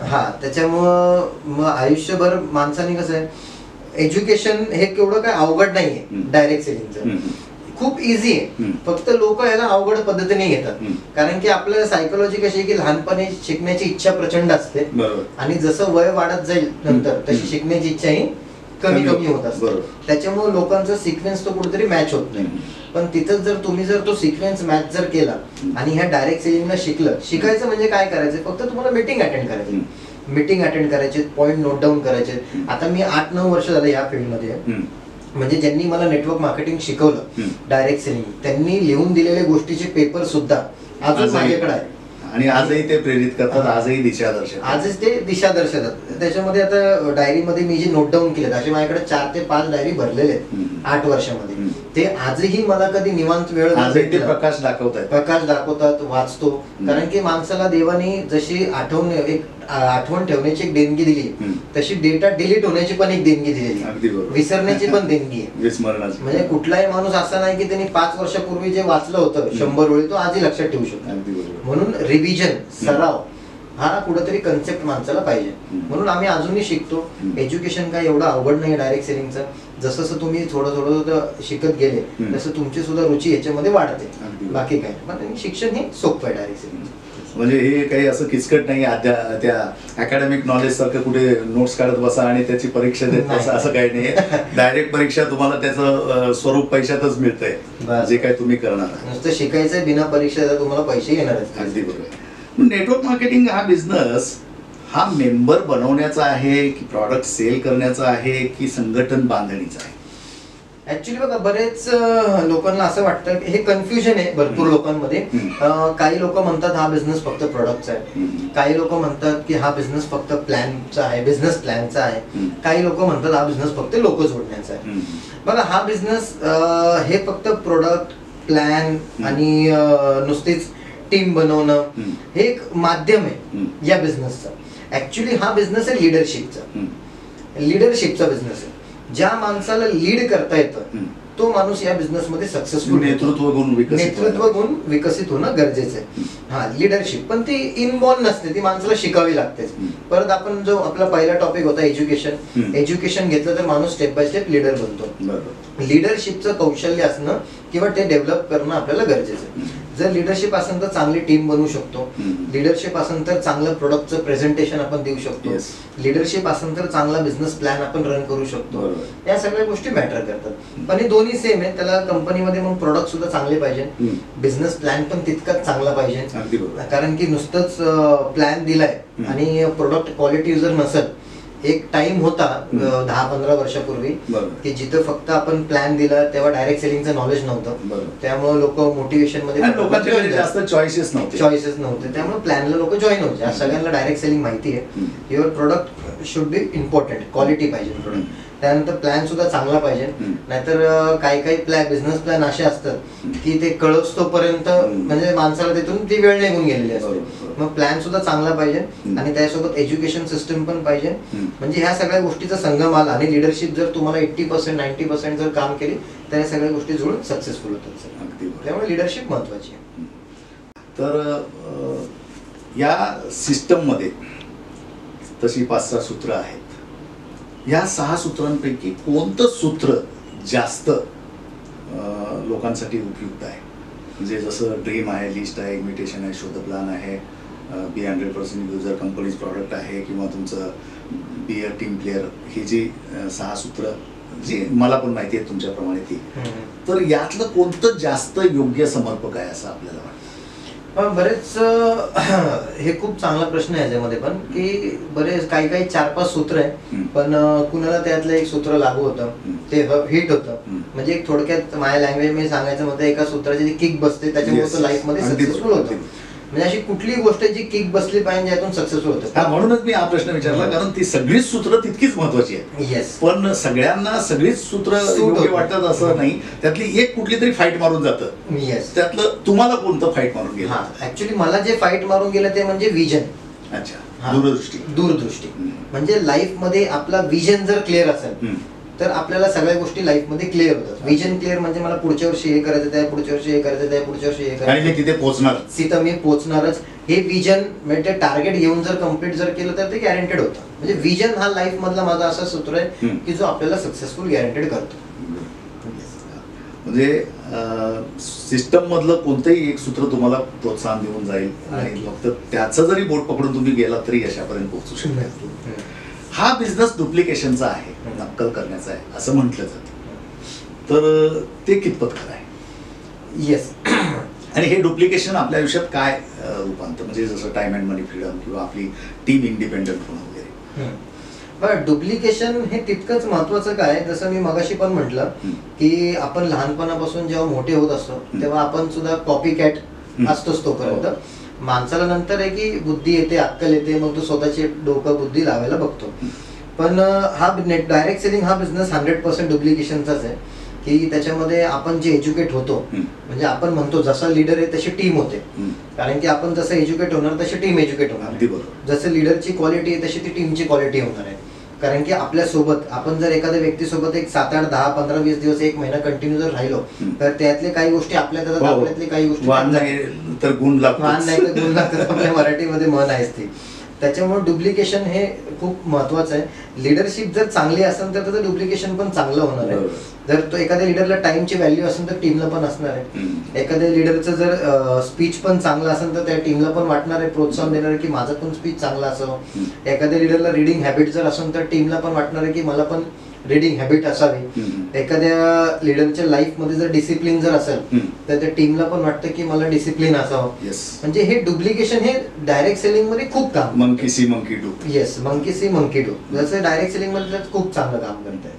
हा, त्याच्यामुळं मग आयुष्यभर माणसाने कसं आहे, एज्युकेशन हे केवढं काय अवघड नाहीये डायरेक्ट सेलिंगचं. खूप इझी आहे, फक्त लोक याला अवघड पद्धतीने घेतात. कारण की आपल्याला सायकोलॉजी कशी आहे की लहानपणी शिकण्याची इच्छा प्रचंड असते आणि जसं वय वाढत जाईल नंतर तशी शिकण्याची इच्छा ही कमी कमी होत असते. त्याच्यामुळे लोकांचा सिक्वेन्स तो कुठेतरी मॅच होत नाही. पण तिथं जर तुम्ही तो सिक्वेन्स मॅच जर केला आणि ह्या डायरेक्ट सेलिंगला शिकायचं म्हणजे काय करायचं, फक्त तुम्हाला मीटिंग अटेंड करायची, पॉईंट नोट डाऊन करायचे. आता मी 8-9 वर्ष झाले या फील्डमध्ये आहे. म्हणजे ज्यांनी मला नेटवर्क मार्केटिंग शिकवलं डायरेक्ट सेलिंग, त्यांनी लिहून दिलेल्या गोष्टीचे पेपर सुद्धा अजून माझ्याकडे आहे आणि आजही ते प्रेरित करतात, आजही दिशा दर्शतात. त्याच्यामध्ये आता डायरीमध्ये मी जे नोट डाऊन केले असे माझ्याकडे 4 ते 5 डायरी भरलेले आहेत 8 वर्षामध्ये. ते आजही मला कधी निवांत वेळ प्रकाश दाखवतात, वाचतो. कारण की माणसाला देवाने जशी आठवण ठेवण्याची एक देणगी दिली, तशी डेटा डिलीट होण्याची पण एक देणगी दिलेली, विसरण्याची पण देणगी आहे. म्हणजे कुठलाही माणूस असा नाही की त्यांनी 5 वर्षापूर्वी जे वाचलं होतं 100 वेळी तो आजही लक्षात ठेवू शकतो. म्हणून रिव्हिजन, सराव हा कुठेतरी कन्सेप्ट माणसाला पाहिजे. म्हणून आम्ही अजूनही शिकतो. एज्युकेशन काय एवढं अवघड नाही डायरेक्ट सेलिंगचं. जसं तुम्ही थोडं शिकत गेले तसं तुमची सुद्धा रुची याच्यामध्ये वाढते, बाकी काय. पण शिक्षण हे सोपं आहे डायरेक्ट सेलिंग. म्हणजे हे काही असं किचकट नाही त्या अकॅडमिक नॉलेज सारखं कुठे नोट्स काढत बसा आणि त्याची परीक्षा देत बसा असं काही नाही. डायरेक्ट परीक्षा तुम्हाला त्याचं स्वरूप पैशातच मिळतंय, जे काही तुम्ही करणार. नुसतं शिकायचं बिना परीक्षा तुम्हाला पैसे येणार. अगदी बरोबर. नेटवर्क मार्केटिंग हा बिझनेस हा मेंबर बनवण्याचा आहे की प्रॉडक्ट सेल करण्याचा आहे की संघटन बांधणीचा आहे? ऍक्च्युली बघा, बरेच लोकांना असं वाटतं, हे कन्फ्युजन आहे भरपूर लोकांमध्ये. काही लोक म्हणतात हा बिझनेस फक्त प्रोडक्टचा आहे, काही लोक म्हणतात की हा बिझनेस फक्त प्लॅनचा आहे, बिझनेस प्लॅनचा आहे, काही लोक म्हणतात हा बिझनेस फक्त लोक जोडण्याचा आहे. बघा, हा बिझनेस हे फक्त प्रोडक्ट, प्लॅन आणि नुसतीच टीम बनवणं हे एक माध्यम आहे या बिझनेसचं. ऍक्च्युली हा बिझनेस आहे लिडरशिपचा बिझनेस आहे. ज्या माणसाला लीड करता येतं तो माणूस या बिझनेस मध्ये सक्सेसफुल. नेतृत्व गुण विकसित होणं गरजेचं आहे. हा, लिडरशिप, पण ती इनबॉर्न नसते, ती माणसाला शिकावी लागते. परत आपण जो आपला पहिला टॉपिक होता एज्युकेशन घेतलं तर माणूस स्टेप बाय स्टेप लीडर बनतो. लिडरशिपचं कौशल्य असणं किंवा ते डेव्हलप करणं आपल्याला गरजेचं आहे. जर लिडरशिप असेल तर चांगली टीम बनवू शकतो, लिडरशिप असेल तर चांगलं प्रोडक्टचं प्रेझेंटेशन आपण देऊ शकतो, लिडरशिप असेल तर चांगला बिझनेस प्लॅन आपण रन करू शकतो. या सगळ्या गोष्टी मॅटर करतात. पण हे दोन्ही सेम आहे. त्याला कंपनीमध्ये मग प्रोडक्ट सुद्धा चांगले पाहिजे, बिझनेस प्लॅन पण तितकाच चांगला पाहिजे. कारण की नुसतंच प्लॅन दिलाय आणि प्रोडक्ट क्वालिटी जर नसेल. एक टाइम होता 10-15 वर्षापूर्वी की जिथं फक्त आपण प्लॅन दिला तेव्हा डायरेक्ट सेलिंगचं नॉलेज नव्हतं, त्यामुळे लोक मोटिवेशन मध्ये जास्त चॉईसेस नव्हते, त्यामुळे प्लॅनला लोक जॉईन होते. आज सगळ्यांना डायरेक्ट सेलिंग माहिती आहे. Your product should be important, quality पाहिजे प्रोडक्ट, त्यानंतर प्लॅन सुद्धा चांगला पाहिजे. नाहीतर काही बिझनेस प्लॅन असे असतात की ते कळस्तोपर्यंत म्हणजे माणसाला तिथून ती वेळ निघून गेलेली असते. मग प्लॅन सुद्धा चांगला पाहिजे आणि त्यासोबत एज्युकेशन सिस्टम पण पाहिजे. म्हणजे ह्या सगळ्या गोष्टीचा संगम आला आणि लिडरशिप जर तुम्हाला 80%-90% जर काम केली तर या सगळ्या गोष्टी जुळून सक्सेसफुल होतात. त्यामुळे लिडरशिप महत्वाची आहे. तर या सिस्टम मध्ये तशी 5-6 सूत्र आहेत. या 6 सूत्रांपैकी कोणतं सूत्र जास्त लोकांसाठी उपयुक्त आहे? म्हणजे जसं ड्रीम आहे, लिस्ट आहे, इन्व्हिटेशन आहे, शोध प्लॅन आहे, बी 100% युजर कंपनीज प्रॉडक्ट आहे किंवा तुमचं बी अ टीम प्लेअर, ही जी 6 सूत्र जी मला पण माहिती आहे तुमच्याप्रमाणे ती, तर यातलं कोणतं जास्त योग्य समर्पक आहे असं आपल्याला वाटतं? बरेच हे खूप चांगला प्रश्न आहे याच्यामध्ये पण की बरेच काही 4-5 सूत्र आहे, पण कुणाला त्यातलं एक सूत्र लागू होतं, ते हिट होतं. म्हणजे एक थोडक्यात माझ्या लँग्वेज मध्ये सांगायचं म्हणतं, एका सूत्राची जी किक बसते त्याच्यामुळे तो लाईफ मध्ये सक्सेसफुल होतो. म्हणजे अशी कुठली गोष्ट जी किक बसली पाहिजे यातून सक्सेसफुल होतं. म्हणूनच मी हा प्रश्न विचारला, कारण ती सगळीच सूत्र तितकीच महत्वाची आहे. येस, पण सगळ्यांना सगळीच सूत्र योग्य वाटतात असं नाही. त्यातली एक कुठली तरी फाईट मारून जातं. येस, त्यातलं तुम्हाला कोणतं फाईट मारून गेलं? ऍक्च्युली मला जे फाईट मारून गेलं ते म्हणजे विजन. अच्छा, दूरदृष्टी. म्हणजे लाईफ मध्ये आपला विजन जर क्लिअर असेल तर आपल्याला सगळ्या गोष्टी लाईफ मध्ये क्लिअर होतात. विजन क्लिअर म्हणजे मला पुढच्या वर्षी हे करायचं, त्या पुढच्या वर्षी हे करायचं, त्या पुढच्या वर्षी हे करायचं, तिथे पोहोचणार, तिथं मी पोहोचणारच. हे विजन म्हणजे टार्गेट घेऊन जर कम्प्लीट जर केलं तर ते गॅरंटेड होतं. म्हणजे विजन हा लाईफ मधला माझा असा सूत्र आहे की जो आपल्याला सक्सेसफुल गॅरंटेड करतो. म्हणजे सिस्टम मधलं कोणतंही एक सूत्र तुम्हाला प्रोत्साहन देऊन जाईल आणि फक्त त्याचं जरी बोट पकडून तुम्ही गेला तरी यशापर्यंत पोहोचू शकता. हा बिझनेस डुप्लिकेशनचा आहे, नक्कल करण्याचा आहे असं म्हटलं जातं. तर ते कितपत खरं आहे? येस. आणि हे डुप्लिकेशन आपल्या आयुष्यात काय रूपांतर, म्हणजे जसं टाइम अँड मनी फ्रीडम किंवा आपली टीम इंडिपेंडंट होणं वगैरे. पण डुप्लिकेशन हे तितकंच महत्वाचं काय, जसं मी मगाशी पण म्हटलं की आपण लहानपणापासून जेव्हा मोठे होत असतो तेव्हा आपण सुद्धा कॉपी कॅट असतोच तोपर्यंत. माणसाला नंतर आहे की बुद्धी येते, अक्कल येते, मग तो स्वतःची डोकं बुद्धी लावायला बघतो. पण हा डायरेक्ट सेलिंग हा बिझनेस 100% डुप्लिकेशनचाच आहे की त्याच्यामध्ये आपण जे एज्युकेट होतो, म्हणजे आपण म्हणतो जसा लीडर आहे तशी टीम होते, कारण की आपण जसं एज्युकेट होणार तशी टीम एज्युकेट होणार. जसं लीडरची क्वालिटी आहे तशी ती टीमची क्वालिटी होणार आहे. कारण की आपल्या सोबत आपण जर एखाद्या व्यक्तीसोबत एक 7, 8, 10, 15, 20 दिवस, एक महिना कंटिन्यू जर राहिलो तर त्यातले काही गोष्टी आपल्यात येतात, आपल्यातले काही गोष्टी वाण नाही तर गुण लागतात आपल्या मराठीमध्ये म्हण आहेच ती. त्याच्यामुळे डुप्लिकेशन हे खूप महत्वाचं आहे. लिडरशिप जर चांगली असेल तर त्याचं डुप्लिकेशन पण चांगलं होणार आहे. जर तो एखाद्या लिडरला टाइमची व्हॅल्यू असेल तर टीमला पण असणार आहे. एखाद्या लिडरचं जर स्पीच पण चांगलं असेल तर त्या टीमला पण वाटणार आहे, प्रोत्साहन देणार आहे की माझं पण स्पीच चांगलं असावं. एखाद्या लिडरला रिडिंग हॅबिट जर असेल तर टीमला पण वाटणार आहे की मला पण रिडिंग हॅबिट असावी. एखाद्या लिडरच्या लाईफ मध्ये जर डिसिप्लिन जर असेल तर त्या टीमला पण वाटतं की मला डिसिप्लिन असावं. म्हणजे हे डुप्लिकेशन हे डायरेक्ट सेलिंग मध्ये खूप काम, monkey C monkey do. Yes, monkey C monkey do, जसं डायरेक्ट सेलिंग मध्ये खूप चांगलं काम करत आहे.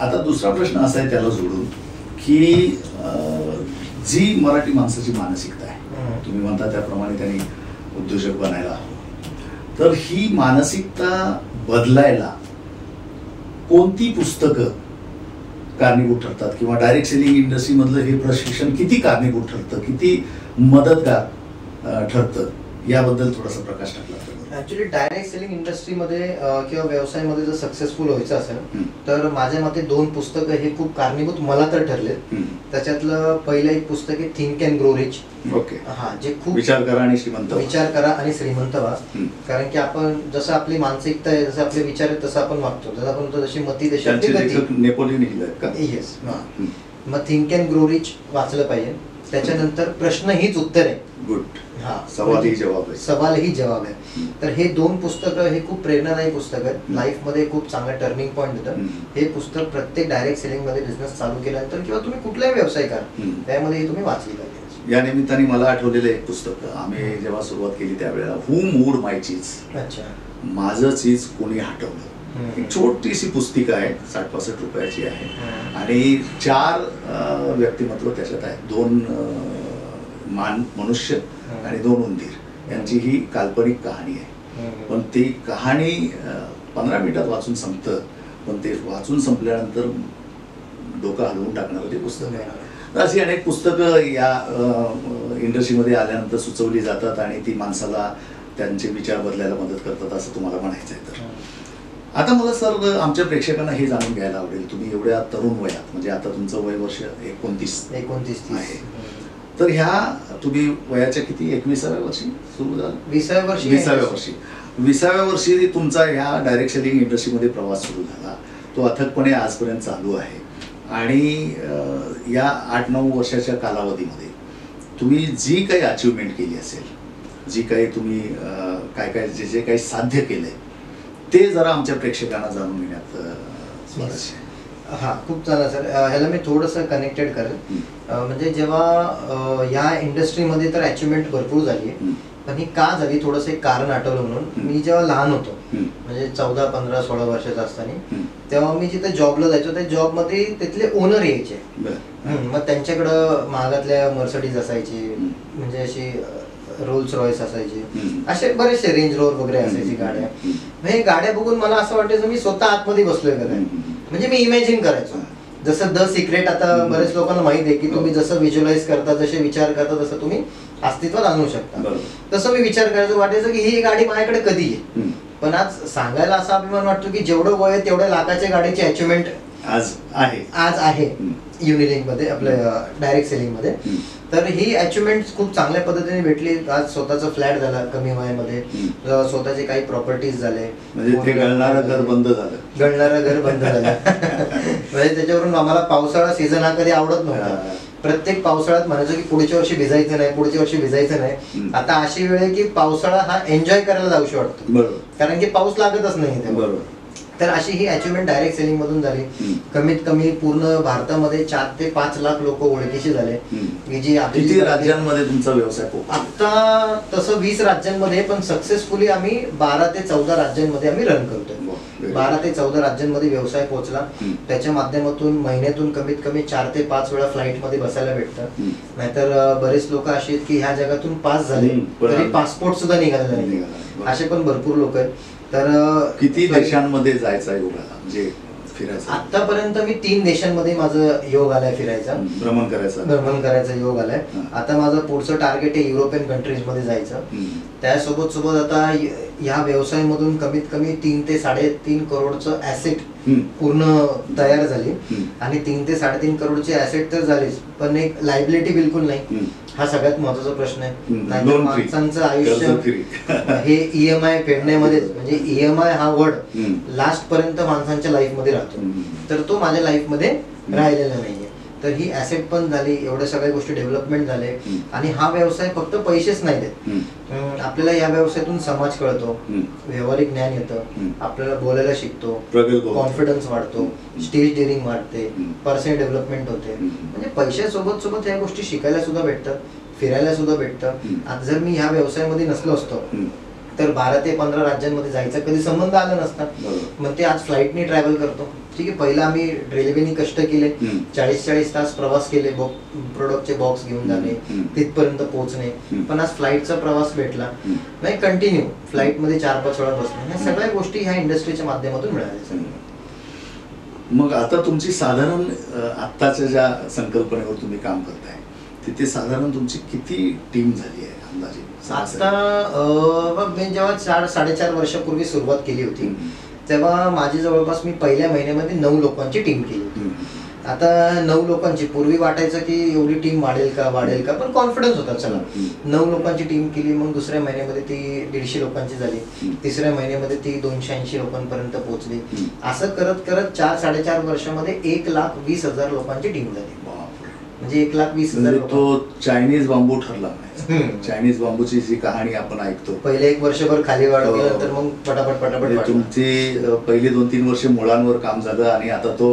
आता दुसरा प्रश्न असा आहे त्याला जोडून की जी मराठी माणसाची मानसिकता आहे, तुम्ही म्हणता त्याप्रमाणे त्यांनी उद्योजक बनायला हवं, तर ही मानसिकता बदलायला कोणती पुस्तकं कारणीभूत ठरतात किंवा डायरेक्ट सेलिंग इंडस्ट्री मधलं हे प्रशिक्षण किती कारणीभूत ठरतं, किती मदतगार ठरतं, याबद्दल थोडासा प्रकाश टाकला तर. ऍक्च्युली डायरेक्ट सेलिंग इंडस्ट्रीमध्ये किंवा व्यवसायामध्ये जर सक्सेसफुल व्हायचं असेल तर माझ्या मते 2 पुस्तकं हे खूप कारणीभूत मला तर ठरलेत. त्याच्यातलं पहिलं एक पुस्तक आहे think and grow rich. Okay. हा, जे खूप विचार करा आणि श्रीमंत व्हा. कारण की आपण जसं आपली मानसिकता आहे, जसं आपले विचार आहेत तसं आपण वागतो. जसं आपण जशी मती तशी आपली गती. नेपोलियन हिल का? येस. मग थिंक अँड ग्रो रिच वाचलं पाहिजे. त्याच्यानंतर प्रश्न हीच उत्तर आहे. गुड. हा, सवालही जवाब आहे. तर हे 2 पुस्तकं हे खूप प्रेरणादायी पुस्तक आहेत. लाईफ मध्ये खूप चांगला टर्निंग पॉईंट देतं. हे पुस्तक प्रत्येक डायरेक्ट सेलिंग मध्ये बिझनेस चालू केल्यानंतर किंवा तुम्ही कुठलाही व्यवसाय करा त्यामध्ये तुम्ही वाचली पाहिजे. या निमित्ताने मला आठवलेलं एक पुस्तक, आम्ही जेव्हा सुरुवात केली त्यावेळेला, हू मूड माय चीज. अच्छा. माझं चीज कोणी हटवलं. एक छोटीशी पुस्तिका आहे, 60-65 रुपयाची आहे आणि 4 व्यक्तिमत्व त्याच्यात आहे. 2 मनुष्य आणि 2 उंदीर यांची ही काल्पनिक कहाणी आहे. पण ती कहाणी 15 मिनिटात वाचून संपतं, पण ते वाचून संपल्यानंतर डोकं हलवून टाकणारं ते पुस्तक आहे. तर अशी अनेक पुस्तकं या इंडस्ट्रीमध्ये आल्यानंतर सुचवली जातात आणि ती माणसाला त्यांचे विचार बदलायला मदत करतात असं तुम्हाला म्हणायचं आहे. तर आता मला सर आमच्या प्रेक्षकांना हे जाणून घ्यायला आवडेल, तुम्ही एवढ्या तरुण वयात, म्हणजे आता तुमचं वय वर्ष 29 आहे, तर ह्या तुम्ही वयाच्या किती 21व्या वर्षी सुरू झालं? 20व्या वर्षी तुमचा ह्या डायरेक्ट सेलिंग इंडस्ट्रीमध्ये प्रवास सुरू झाला. तो अथकपणे आजपर्यंत चालू आहे आणि या 8-9 वर्षाच्या कालावधीमध्ये तुम्ही जी काही अचिव्हमेंट केली असेल, जी काही तुम्ही काय जे काही साध्य केलंय ते जरा आमच्या प्रेक्षकांना जाणून घेण्यात स्वारस्य आहे. हा, खूप चांगलं सर. ह्याला मी थोडंसं कनेक्टेड करेल. म्हणजे जेव्हा या इंडस्ट्रीमध्ये तर अचिव्हमेंट भरपूर झाली आहे, पण ही का झाली थोडंसं एक कारण आठवलं म्हणून. मी जेव्हा लहान होतो, म्हणजे 14, 15, 16 वर्षाचा असताना, तेव्हा मी जिथे जॉबला जायचो त्या जॉबमध्ये तिथले ओनर यायचे. मग त्यांच्याकडं महागातल्या मर्सिडीज असायची, म्हणजे अशी रोल्स रॉयस असायची, असे बरेचसे रेंज रोवर वगैरे असायची गाड्या. हे गाड्या बघून मला असं वाटायचं मी स्वतः आतमध्ये बसलोय का काय. म्हणजे मी इमॅजिन करायचो. जसं द सिक्रेट आता बरेच लोकांना माहित आहे की तुम्ही जसं व्हिज्युअलाइज करता, जसे विचार करता, तसं तुम्ही अस्तित्वात आणू शकता. तसं मी विचार करायचो, वाटायचं की ही गाडी माझ्याकडे कधी आहे. पण आज सांगायला असा अभिमान वाटतो की जेवढं वय तेवढ्या लाखाच्या गाडीची अचिव्हमेंट आज आहे युनिलिंक मध्ये आपलं डायरेक्ट सेलिंग मध्ये. तर ही अचिव्हमेंट खूप चांगल्या पद्धतीने भेटली. आज स्वतःचा फ्लॅट झाला कमी वयामध्ये, स्वतःचे काही प्रॉपर्टीज झाले, म्हणजे ते गळणारं घर बंद झालं. म्हणजे त्याच्यावरून आम्हाला पावसाळा सीझन हा कधी आवडत नव्हता. प्रत्येक पावसाळ्यात म्हणायचं की पुढच्या वर्षी भिजायचं नाही. आता अशी वेळ आहे की पावसाळा हा एन्जॉय करायला जाऊशी वाटतो. बरोबर. कारण की पाऊस लागतच नाही. बरोबर. तर अशी ही अचिव्हमेंट डायरेक्ट सेलिंग मधून झाली. कमीत कमी पूर्ण भारतामध्ये 4 ते 5 लाख लोक ओळखीचे झाले. किती राज्यांमध्ये तुमचा व्यवसाय पोहोचला? आता तसं 20 राज्यांमध्ये, पण सक्सेसफुली आम्ही 12 ते 14 राज्यांमध्ये आम्ही रन करतोय. 12 ते 14 राज्यांमध्ये व्यवसाय पोहोचला. त्याच्या माध्यमातून महिन्यातून कमीत कमी 4 ते 5 वेळा फ्लाईट मध्ये बसायला भेटतं. नाहीतर बरेच लोक असे आहेत की ह्या जगातून पास झाले तरी पासपोर्ट सुद्धा निघाले नाही, असे पण भरपूर लोक आहेत. तर किती देशांमध्ये जायचा योग आला म्हणजे फिरायचा? आतापर्यंत मी 3 देशांमध्ये माझं योग आलाय फिरायचा, भ्रमण करायचा योग आलाय. आता माझं पुढचं टार्गेट आहे युरोपियन कंट्रीज मध्ये जायचं. त्यासोबत आता ह्या व्यवसायामधून कमीत कमी 3 ते 3.5 करोडचं ऍसेट पूर्ण तयार झाली. आणि 3 ते 3.5 करोडचे ऍसेट तर झालेच, पण एक लायबिलिटी बिलकुल नाही. हा सगळ्यात महत्वाचा प्रश्न आहे. नाहीतर माणसांचं आयुष्य हे EMI फेडण्यामध्ये, म्हणजे EMI हा वर्ड लास्ट पर्यंत माणसांच्या लाईफ मध्ये राहतो. तर तो माझ्या लाईफ मध्ये राहिलेला नाहीये. तर ही ऍसेट पण झाली, एवढ्या सगळ्या गोष्टी डेव्हलपमेंट झाले. आणि हा व्यवसाय फक्त पैसेच नाही देत, आपल्याला या व्यवसायातून समाज कळतो, व्यावहारिक ज्ञान येतं, आपल्याला बोलायला शिकतो, कॉन्फिडन्स वाढतो, स्टेज डेअरिंग वाढते, पर्सनल डेव्हलपमेंट होते. म्हणजे पैशासोबत या गोष्टी शिकायला सुद्धा भेटतात, फिरायला सुद्धा भेटतं. आज जर मी ह्या व्यवसायामध्ये नसलो असतो तर 12 ते 15 राज्यांमध्ये जायचा कधी संबंध आला नसता. मग ते आज फ्लाईटनी ट्रॅव्हल करतो. ठीक आहे, पहिला आम्ही रेल्वेनी कष्ट केले, 40-40 तास प्रवास केले, प्रोडक्टचे बॉक्स घेऊन जाणे, तिथपर्यंत पोहोचणे. पण आज फ्लाईटचा प्रवास भेटला नाही, कंटिन्यू फ्लाईट मध्ये 4-5 वेळा बसणे. ह्या सगळ्या गोष्टी ह्या इंडस्ट्रीच्या माध्यमातून मिळाल्या. मग आता तुमची साधारण आत्ताच्या ज्या संकल्पनेवर तुम्ही काम करताय तिथे साधारण तुमची किती टीम झाली आहे अंदाजे? आता मी जेव्हा 4-4.5 वर्षापूर्वी सुरुवात केली होती तेव्हा माझी जवळपास मी पहिल्या महिन्यामध्ये 9 लोकांची टीम केली होती. आता 9 लोकांची, पूर्वी वाटायचं की एवढी टीम वाढेल का, पण कॉन्फिडन्स होता. चला 9 लोकांची टीम केली. मग दुसऱ्या महिन्यामध्ये ती 150 लोकांची झाली, तिसऱ्या महिन्यामध्ये ती 280 लोकांपर्यंत पोहोचली. असं करत करत 4-4.5 वर्षामध्ये 1,20,000 लोकांची टीम झाली. म्हणजे 1,20,000. तो चायनीज बांबू ठरला. चायनीज बांबूची जी कहाणी आपण ऐकतो, पहिले 1 वर्षभर खाली वाढवल्यानंतर मग पटापट तुमची पहिली 2-3 वर्ष मुळांवर काम झालं आणि आता तो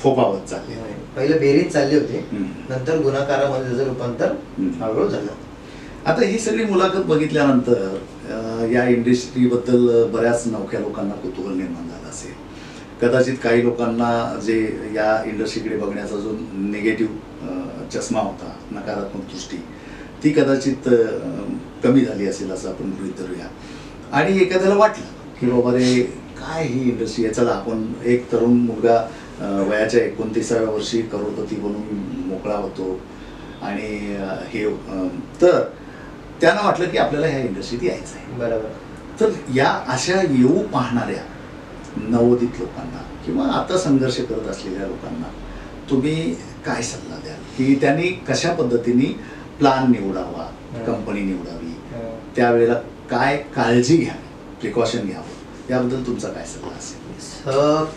फोपावत चालले. पहिले बेरीज चालली होती, नंतर गुणाकारामध्ये त्याचं रूपांतर हळूहळू झालं. आता ही सगळी मुलाखत बघितल्यानंतर या इंडस्ट्री बद्दल बऱ्याच नवख्या लोकांना कुतूहल निर्माण झालं असेल. कदाचित काही लोकांना जे या इंडस्ट्रीकडे बघण्याचा जो निगेटिव्ह चष्मा होता, नकारात्मक दृष्टी, ती कदाचित कमी झाली असेल असं आपण गृहीत धरूया. आणि एखाद्याला वाटलं की बाबा रे काय ही इंडस्ट्री आहे, चला आपण एक तरुण मुलगा वयाच्या 29व्या वर्षी करोडपती बनून मोकळा होतो आणि हे तर त्यांना वाटलं की आपल्याला ह्या इंडस्ट्रीत यायचं आहे. बरोबर. तर या अशा येऊ पाहणाऱ्या नवोदित लोकांना किंवा आता संघर्ष करत असलेल्या लोकांना तुम्ही काय सल्ला द्याल की त्यांनी कशा पद्धतीने प्लॅन निवडावा, कंपनी निवडावी, त्यावेळेला काय काळजी घ्यावी, प्रिकॉशन घ्यावं, याबद्दल तुमचा काय सल्ला असेल?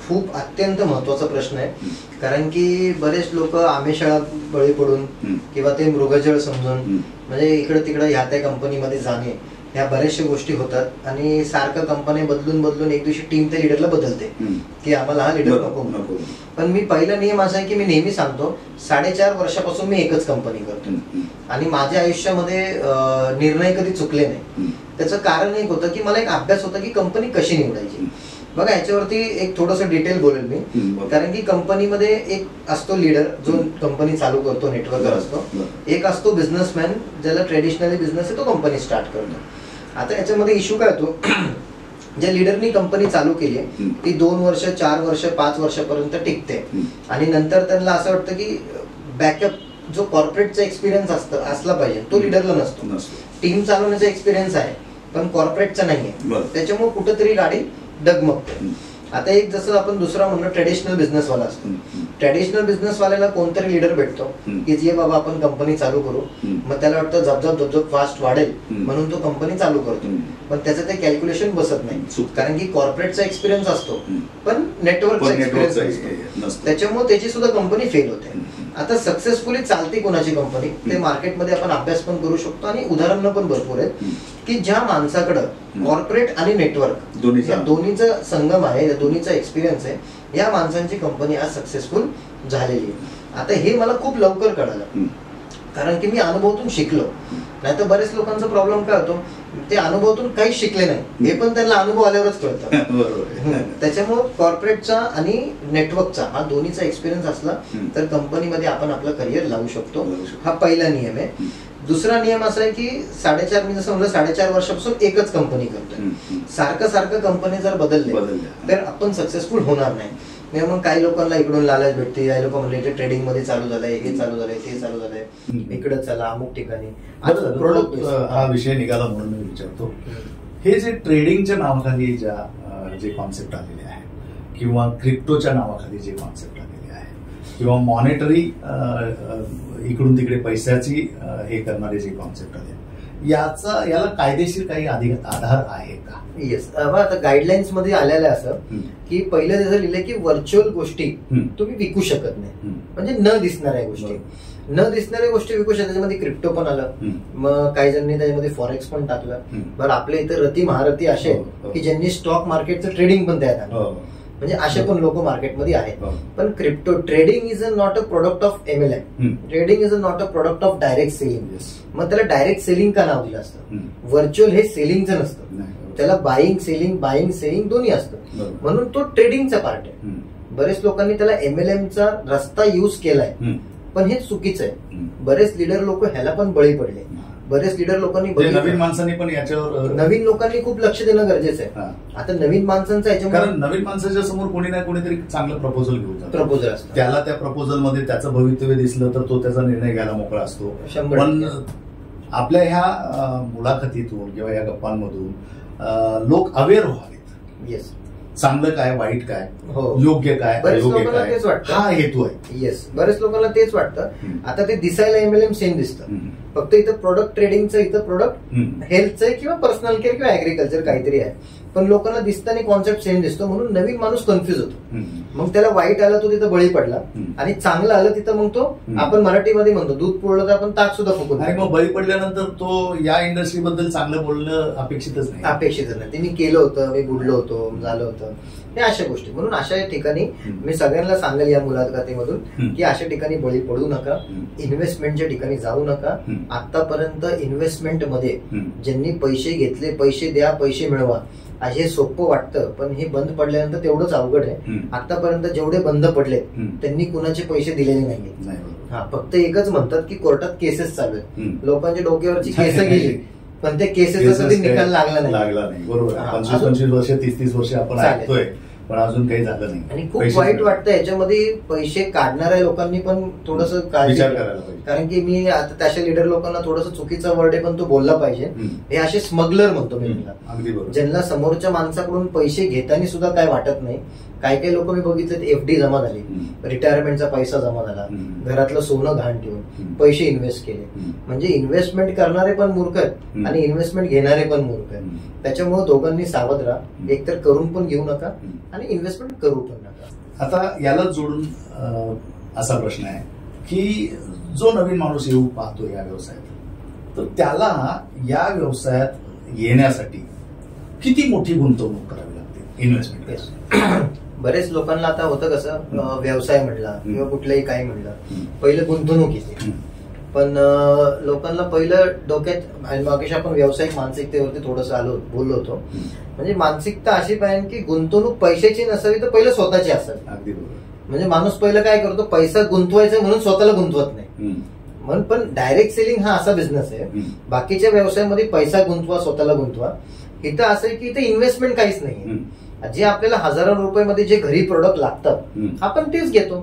खूप अत्यंत महत्वाचा प्रश्न आहे. कारण की बरेच लोक आमिषाला बळी पडून किंवा ते मृगजळ समजून म्हणजे इकडे तिकडे ह्या त्या कंपनीमध्ये जाणे, ह्या बऱ्याचशा गोष्टी होतात. आणि सारखं कंपनी बदलून एक दिवशी टीम त्या लिडरला बदलते की आम्हाला हा लिडर नको. पण मी पहिला नियम असा आहे की मी नेहमी सांगतो 4.5 वर्षापासून मी एकच कंपनी करतो आणि माझ्या आयुष्यामध्ये निर्णय कधी चुकले नाही. त्याचं कारण एक होतं की मला एक अभ्यास होता की कंपनी कशी निवडायची. बघा याच्यावरती एक थोडंसं डिटेल बोलेल मी. कारण की कंपनीमध्ये एक असतो लीडर जो कंपनी चालू करतो, नेटवर्कर असतो. एक असतो बिझनेसमॅन ज्याला ट्रेडिशनली बिझनेस आहे, तो कंपनी स्टार्ट करतो. आता याच्यामध्ये इश्यू काय होतो, ज्या लीडरनी कंपनी चालू केली आहे ती 2 वर्ष 4 वर्ष 5 वर्षापर्यंत टिकते आणि नंतर त्यांना असं वाटतं की बॅकअप जो कॉर्पोरेटचा एक्सपिरियन्स असला पाहिजे तो लीडरला नसतो. टीम चालवण्याचा एक्सपिरियन्स आहे पण कॉर्पोरेटचा नाहीये, त्याच्यामुळे कुठेतरी गाडी डगमगते. आता एक जसं आपण दुसरा म्हणणं ट्रेडिशनल बिझनेसवाला असतो. ट्रेडिशनल बिझनेसवाल्याला कोणतरी लीडर भेटतो की जे बाबा आपण कंपनी चालू करू, मग त्याला वाटतं झपझप फास्ट वाढेल म्हणून तो कंपनी चालू करतो, पण त्याचं ते कॅल्क्युलेशन बसत नाही. कारण की कॉर्पोरेटचा एक्सपिरियन्स असतो पण नेटवर्कचा एक्सपिरियन्स नसतो, त्याच्यामुळे त्याची सुद्धा कंपनी फेल होते. आता सक्सेसफुली चालते कोणाची कंपनी ते मार्केटमध्ये आपण अभ्यास पण करू शकतो आणि उदाहरणं पण भरपूर आहेत की ज्या माणसाकडं कॉर्पोरेट आणि नेटवर्क दोन्हीचा संगम आहे, दोन्हीचा एक्सपिरियन्स आहे, या माणसांची कंपनी आज सक्सेसफुल झालेली आहे. आता हे मला खूप लवकर कळालं कारण की मी अनुभवातून शिकलो. नाही तर बरेच लोकांचा प्रॉब्लेम काय होतो, ते अनुभवातून काहीच शिकले नाही हे पण त्यांना अनुभव आल्यावरच कळतं. त्याच्यामुळे कॉर्पोरेटचा आणि नेटवर्कचा हा दोन्हीचा एक्सपिरियन्स असला तर कंपनीमध्ये आपण आपलं करिअर लावू शकतो. हा पहिला नियम आहे. दुसरा नियम असा आहे की मी जसं म्हणलं 4.5 वर्षापासून एकच कंपनी करतोय. सारखं कंपनी जर बदलले तर आपण सक्सेसफुल होणार नाही. मग काही लोकांना इकडून लालच भेटते, काही लोक म्हणले ट्रेडिंग मध्ये चालू झालंय, हे चालू झालंय, ते चालू झालंय, इकडे चला अमुक ठिकाणी. प्रोडक्ट हा विषय निघाला म्हणून मी विचारतो, हे जे ट्रेडिंगच्या नावाखाली जे कॉन्सेप्ट आलेले आहे किंवा क्रिप्टोच्या नावाखाली जे कॉन्सेप्ट आलेले आहे किंवा मॉनिटरी इकडून तिकडे पैशाची हे करणारे जे कॉन्सेप्ट आले, याला कायदेशीर काही आधार आहे का? येस, आता गाईडलाईन्स मध्ये आलेलं असं की पहिलं त्याचं लिहिलंय की व्हर्च्युअल गोष्टी तुम्ही विकू शकत नाही, म्हणजे न दिसणाऱ्या गोष्टी विकू शकत. त्याच्यामध्ये क्रिप्टो पण आलं, मग काही जणांनी त्याच्यामध्ये फॉरेक्स पण टाकलं. बरं, आपल्या इथं रती महारथी असे की ज्यांनी स्टॉक मार्केटचं ट्रेडिंग पण त्यात आलं, म्हणजे असे पण लोक मार्केटमध्ये आहेत. पण crypto trading is not a product of MLM. Trading is not a product of direct selling. मग त्याला डायरेक्ट सेलिंग का नाव दिलं असतं? व्हर्च्युअल हे सेलिंगचं नसतं, त्याला बाईंग सेलिंग दोन्ही असतं, म्हणून तो ट्रेडिंगचा पार्ट आहे. बरेच लोकांनी त्याला MLMचा रस्ता युज केलाय, पण हे चुकीचं आहे. बरेच लीडर लोक ह्याला पण बळी पडले. बरेच लीडर लोकांनी नवीन माणसांनी पण याच्यावर नवीन लोकांनी खूप लक्ष देणं गरजेचं आहे. आता नवीन माणसांचं याच्यामध्ये, कारण नवीन माणसाच्या समोर कोणी ना कोणीतरी चांगलं प्रपोजल असतं, त्याला त्या प्रपोजल मध्ये त्याचं भवितव्य दिसलं तर तो त्याचा निर्णय घ्यायला मोकळा असतो. पण आपल्या ह्या मुलाखतीतून किंवा या गप्पांमधून लोक अवेअर व्हावेत. येस, चांगलं काय, वाईट काय, योग्य काय, अयोग्य काय, हा हेतू आहे. येस, बरेच लोकांना तेच वाटतं. आता ते दिसायला MLM सेम दिसतं, फक्त इथं प्रोडक्ट ट्रेडिंगचं, इथं प्रोडक्ट हेल्थचं आहे किंवा पर्सनल केअर किंवा ऍग्रिकल्चर काहीतरी आहे, पण लोकांना दिसताना कॉन्सेप्ट सेम दिसतो, म्हणून नवीन माणूस कन्फ्युज होतो. मग त्याला वाईट आलं तो तिथं बळी पडला, आणि चांगलं आलं तिथं मग तो, आपण मराठीमध्ये म्हणतो दूध पोळलं तर आपण ताक सुद्धा फुकून, आणि मग बळी पडल्यानंतर तो या इंडस्ट्रीबद्दल चांगलं बोलणं अपेक्षितच नाही. ते मी केलं होतं, मी बुडलो होतो, झालं होतं, हे अशा गोष्टी. म्हणून अशा ठिकाणी मी सगळ्यांना सांगेल या मुलाखतीमधून की अशा ठिकाणी बळी पडू नका, इन्व्हेस्टमेंटच्या ठिकाणी जाऊ नका. आतापर्यंत इन्व्हेस्टमेंट मध्ये ज्यांनी पैसे घेतले, पैसे द्या, पैसे मिळवा, हे सोपं वाटतं, पण हे बंद पडल्यानंतर तेवढंच अवघड आहे. आतापर्यंत जेवढे बंद पडले त्यांनी कुणाचे पैसे दिलेले नाहीये. हा, फक्त एकच म्हणतात की कोर्टात केसेस चालू आहेत, लोकांच्या डोक्यावरची केस गेली, पण त्या केसेसचा कधी निकाल लागला नाही. बरोबर, 25-25 वर्ष, 30-30 वर्ष आपण ऐकतोय, पण अजून काही झालं नाही. आणि खूप वाईट वाटतं याच्यामध्ये. पैसे काढणाऱ्या लोकांनी पण थोडंसं काळजी करायला पाहिजे, कारण की मी आता त्याच्या लीडर लोकांना थोडंसं चुकीचा वर्ड आहे पण तो बोलला पाहिजे. हे असे स्मगलर म्हणतो मी त्यांना, ज्यांना समोरच्या माणसाकडून पैसे घेताना सुद्धा काय वाटत नाही. काही लोक मी बघितले FD जमा झाली, रिटायरमेंटचा पैसा जमा झाला, घरातलं सोनं घाण ठेवून पैसे इन्व्हेस्ट केले. म्हणजे इन्व्हेस्टमेंट करणारे पण मूर्ख आहेत आणि इन्व्हेस्टमेंट घेणारे पण मूर्ख आहेत. त्याच्यामुळे दोघांनी सावध राहा, एकतर करून पण घेऊ नका आणि इन्व्हेस्टमेंट करू पण नका. आता याला जोडून असा प्रश्न आहे की जो नवीन माणूस येऊ पाहतो या व्यवसायात, तर त्याला या व्यवसायात येण्यासाठी किती मोठी गुंतवणूक करावी लागते इन्व्हेस्टमेंट? बरेच लोकांना आता होतं कसं, व्यवसाय म्हटला किंवा कुठलंही काही म्हणलं, पहिलं गुंतवणूक येते. पण लोकांना पहिलं डोक्यात, आणि मागेशी आपण व्यावसायिक मानसिकतेवरती थोडंसं बोललो होतो, म्हणजे मानसिकता अशी पाहिजे की गुंतवणूक पैशाची नसावी तर पहिलं स्वतःची असावी. म्हणजे माणूस पहिलं काय करतो, पैसा गुंतवायचा म्हणून स्वतःला गुंतवत नाही. म्हणून पण डायरेक्ट सेलिंग हा असा बिझनेस आहे, बाकीच्या व्यवसायामध्ये पैसा गुंतवा, स्वतःला गुंतवा. इथं असं आहे की इथं इन्व्हेस्टमेंट काहीच नाही. जे आपल्याला हजारो रुपयामध्ये जे घरी प्रोडक्ट लागतात आपण तेच घेतो.